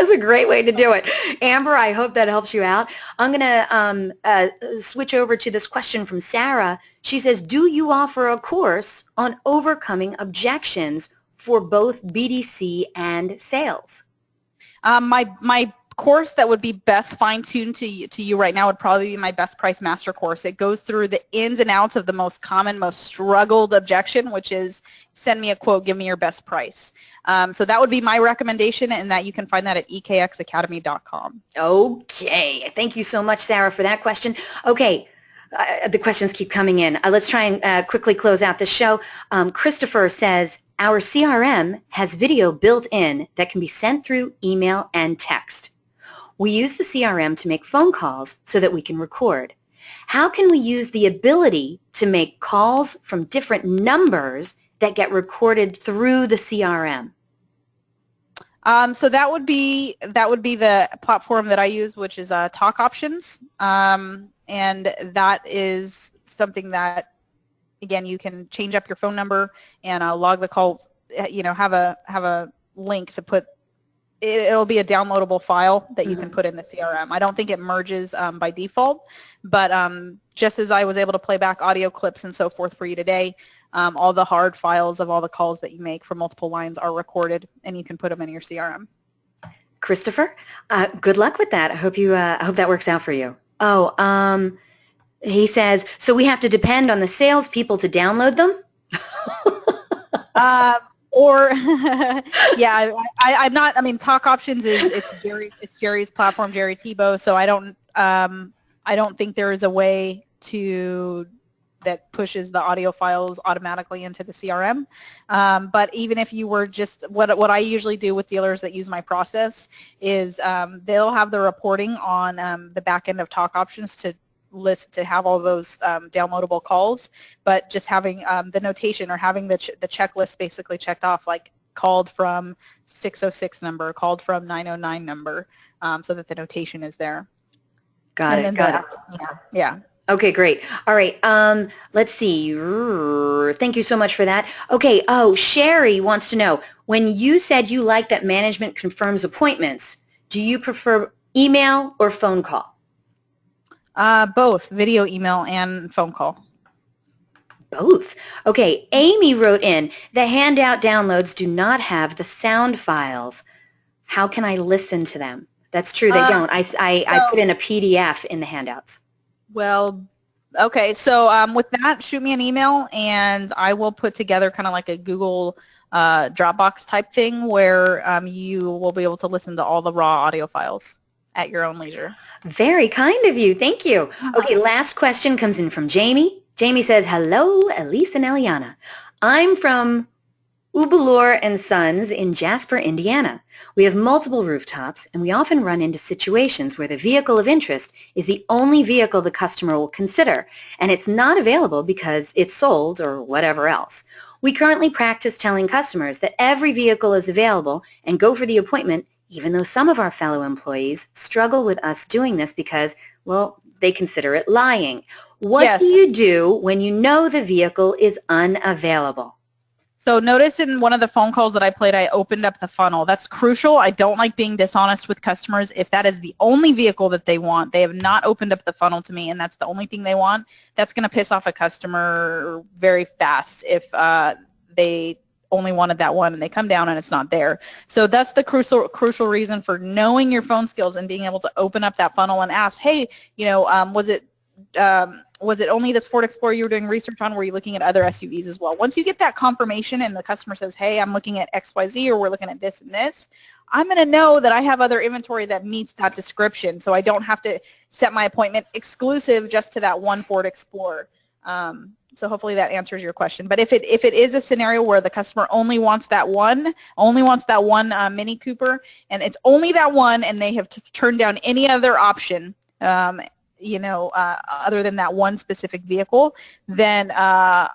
a great way to do it. Amber, I hope that helps you out. I'm going to switch over to this question from Sarah. She says, "Do you offer a course on overcoming objections for both BDC and sales?" My course that would be best fine-tuned to you right now would probably be my Best Price Master course. It goes through the ins and outs of the most common, most struggled objection, which is, "Send me a quote, give me your best price." So that would be my recommendation, and that you can find that at ekxacademy.com. Okay. Thank you so much, Sarah, for that question. Okay. The questions keep coming in. Let's try and quickly close out the show. Christopher says, "Our CRM has video built in that can be sent through email and text. We use the CRM to make phone calls so that we can record. How can we use the ability to make calls from different numbers that get recorded through the CRM?" So that would be the platform that I use, which is Talk Options, and that is something that again, you can change up your phone number and log the call, have a link to put, it'll be a downloadable file that you can put in the CRM. I don't think it merges by default, but just as I was able to play back audio clips and so forth for you today, all the hard files of all the calls that you make for multiple lines are recorded, and you can put them in your CRM. Christopher, good luck with that. I hope that works out for you. Oh, he says, so we have to depend on the salespeople to download them? Or yeah, I'm not. I mean, Talk Options it's Jerry's platform, Jerry Tebow. So I don't think there is a way that pushes the audio files automatically into the CRM. But even if you were just what I usually do with dealers that use my process is they'll have the reporting on the back end of Talk Options to have all those downloadable calls, but just having the notation or having the checklist basically checked off, like called from 606 number, called from 909 number, so that the notation is there. Got it. Yeah. Okay, great. All right. Let's see. Thank you so much for that. Okay. Oh, Sherry wants to know, when you said you like that management confirms appointments, do you prefer email or phone call? Both video, email, and phone call. Both. Okay. Amy wrote in, the handout downloads do not have the sound files. How can I listen to them? That's true. They don't. I put in a PDF in the handouts. Well, okay. So with that, shoot me an email, and I will put together kind of like a Google Dropbox type thing where you will be able to listen to all the raw audio files at your own leisure. Very kind of you. Thank you. Okay, last question comes in from Jamie. Jamie says, hello, Elise and Eliana. I'm from Ubelor and Sons in Jasper, Indiana. We have multiple rooftops, and we often run into situations where the vehicle of interest is the only vehicle the customer will consider, and it's not available because it's sold or whatever else. We currently practice telling customers that every vehicle is available and go for the appointment, even though some of our fellow employees struggle with us doing this because, well, they consider it lying. What do you do when you know the vehicle is unavailable? So notice in one of the phone calls that I played, I opened up the funnel. That's crucial. I don't like being dishonest with customers. If that is the only vehicle that they want, they have not opened up the funnel to me, and that's the only thing they want, that's going to piss off a customer very fast if they only wanted that one and they come down and it's not there. So that's the crucial reason for knowing your phone skills and being able to open up that funnel and ask, hey, was it only this Ford Explorer you were doing research on? Were you looking at other SUVs as well? Once you get that confirmation and the customer says, hey, I'm looking at XYZ, or we're looking at this and this, I'm going to know that I have other inventory that meets that description, so I don't have to set my appointment exclusive just to that one Ford Explorer. So hopefully that answers your question. But if it is a scenario where the customer only wants that one Mini Cooper, and it's only that one, and they have turned down any other option, other than that one specific vehicle, then I'll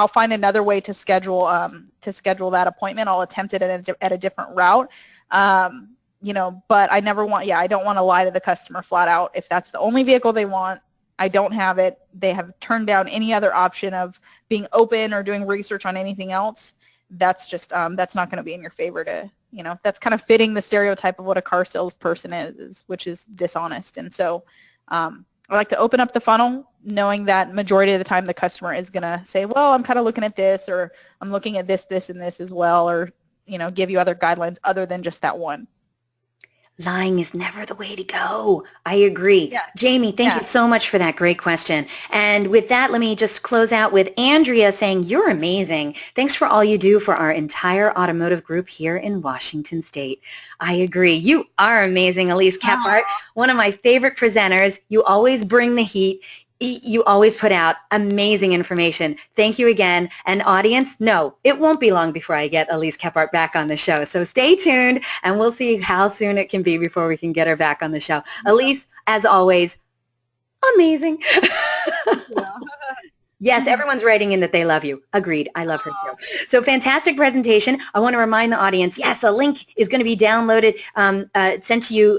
find another way to schedule that appointment. I'll attempt it at a different route. But I don't want to lie to the customer flat out. If that's the only vehicle they want, I don't have it, they have turned down any other option of being open or doing research on anything else, that's just, that's not going to be in your favor to, that's kind of fitting the stereotype of what a car salesperson is, which is dishonest. And so I like to open up the funnel knowing that majority of the time the customer is going to say, well, I'm kind of looking at this, or I'm looking at this, this, and this as well, or, give you other guidelines other than just that one. Lying is never the way to go. I agree. Yeah. Jamie, thank you so much for that great question. And with that, let me just close out with Andrea saying, you're amazing. Thanks for all you do for our entire automotive group here in Washington State. I agree. You are amazing, Elise Kephart, one of my favorite presenters. You always bring the heat. You always put out amazing information. Thank you again. And audience, no, it won't be long before I get Elise Kephart back on the show. So stay tuned, and we'll see how soon it can be before we can get her back on the show. Elise, as always, amazing. Yes, everyone's writing in that they love you. Agreed. I love her too. So fantastic presentation. I want to remind the audience, yes, a link is going to be downloaded, sent to you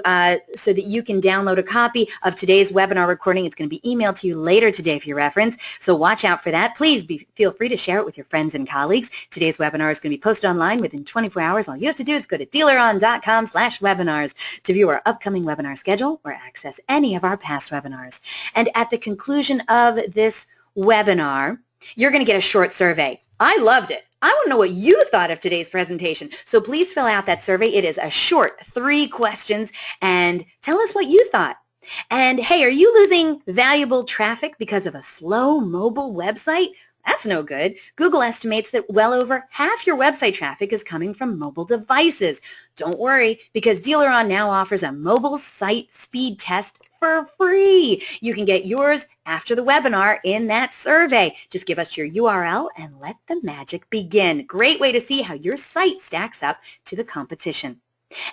so that you can download a copy of today's webinar recording. It's going to be emailed to you later today for your reference. So watch out for that. Please feel free to share it with your friends and colleagues. Today's webinar is going to be posted online within 24 hours. All you have to do is go to DealerOn.com/webinars to view our upcoming webinar schedule or access any of our past webinars. And at the conclusion of this webinar, you're going to get a short survey. I loved it. I want to know what you thought of today's presentation. So please fill out that survey. It is a short 3 questions and tell us what you thought. And hey, are you losing valuable traffic because of a slow mobile website? That's no good. Google estimates that well over half your website traffic is coming from mobile devices. Don't worry, because DealerOn now offers a mobile site speed test for free. You can get yours after the webinar in that survey. Just give us your URL and let the magic begin. Great way to see how your site stacks up to the competition.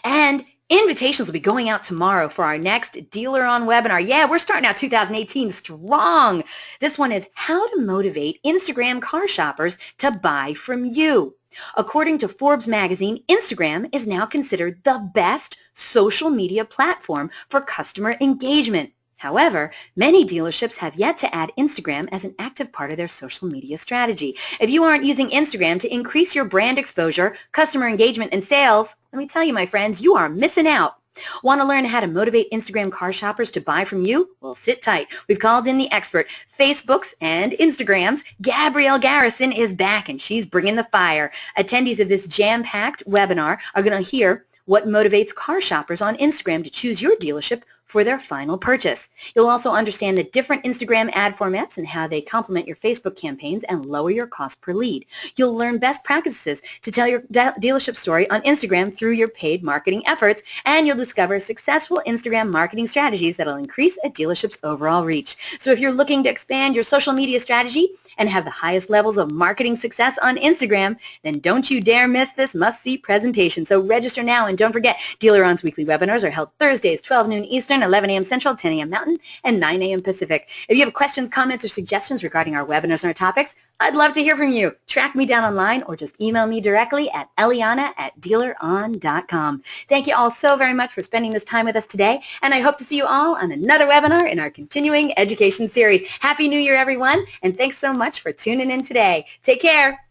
And invitations will be going out tomorrow for our next DealerOn webinar. Yeah, we're starting out 2018 strong. This one is how to motivate Instagram car shoppers to buy from you. According to Forbes magazine, Instagram is now considered the best social media platform for customer engagement. However, many dealerships have yet to add Instagram as an active part of their social media strategy. If you aren't using Instagram to increase your brand exposure, customer engagement, and sales, let me tell you, my friends, you are missing out. Want to learn how to motivate Instagram car shoppers to buy from you? Well, sit tight. We've called in the expert. Facebook's and Instagram's Gabrielle Garrison is back, and she's bringing the fire. Attendees of this jam-packed webinar are going to hear what motivates car shoppers on Instagram to choose your dealership for their final purchase. You'll also understand the different Instagram ad formats and how they complement your Facebook campaigns and lower your cost per lead. You'll learn best practices to tell your dealership story on Instagram through your paid marketing efforts, and you'll discover successful Instagram marketing strategies that'll increase a dealership's overall reach. So if you're looking to expand your social media strategy and have the highest levels of marketing success on Instagram, then don't you dare miss this must-see presentation. So register now, and don't forget, DealerOn's weekly webinars are held Thursdays, 12 noon Eastern, 11 a.m. Central, 10 a.m. Mountain, and 9 a.m. Pacific. If you have questions, comments, or suggestions regarding our webinars and our topics, I'd love to hear from you. Track me down online or just email me directly at eliana@dealeron.com. Thank you all so very much for spending this time with us today, and I hope to see you all on another webinar in our continuing education series. Happy New Year, everyone, and thanks so much for tuning in today. Take care.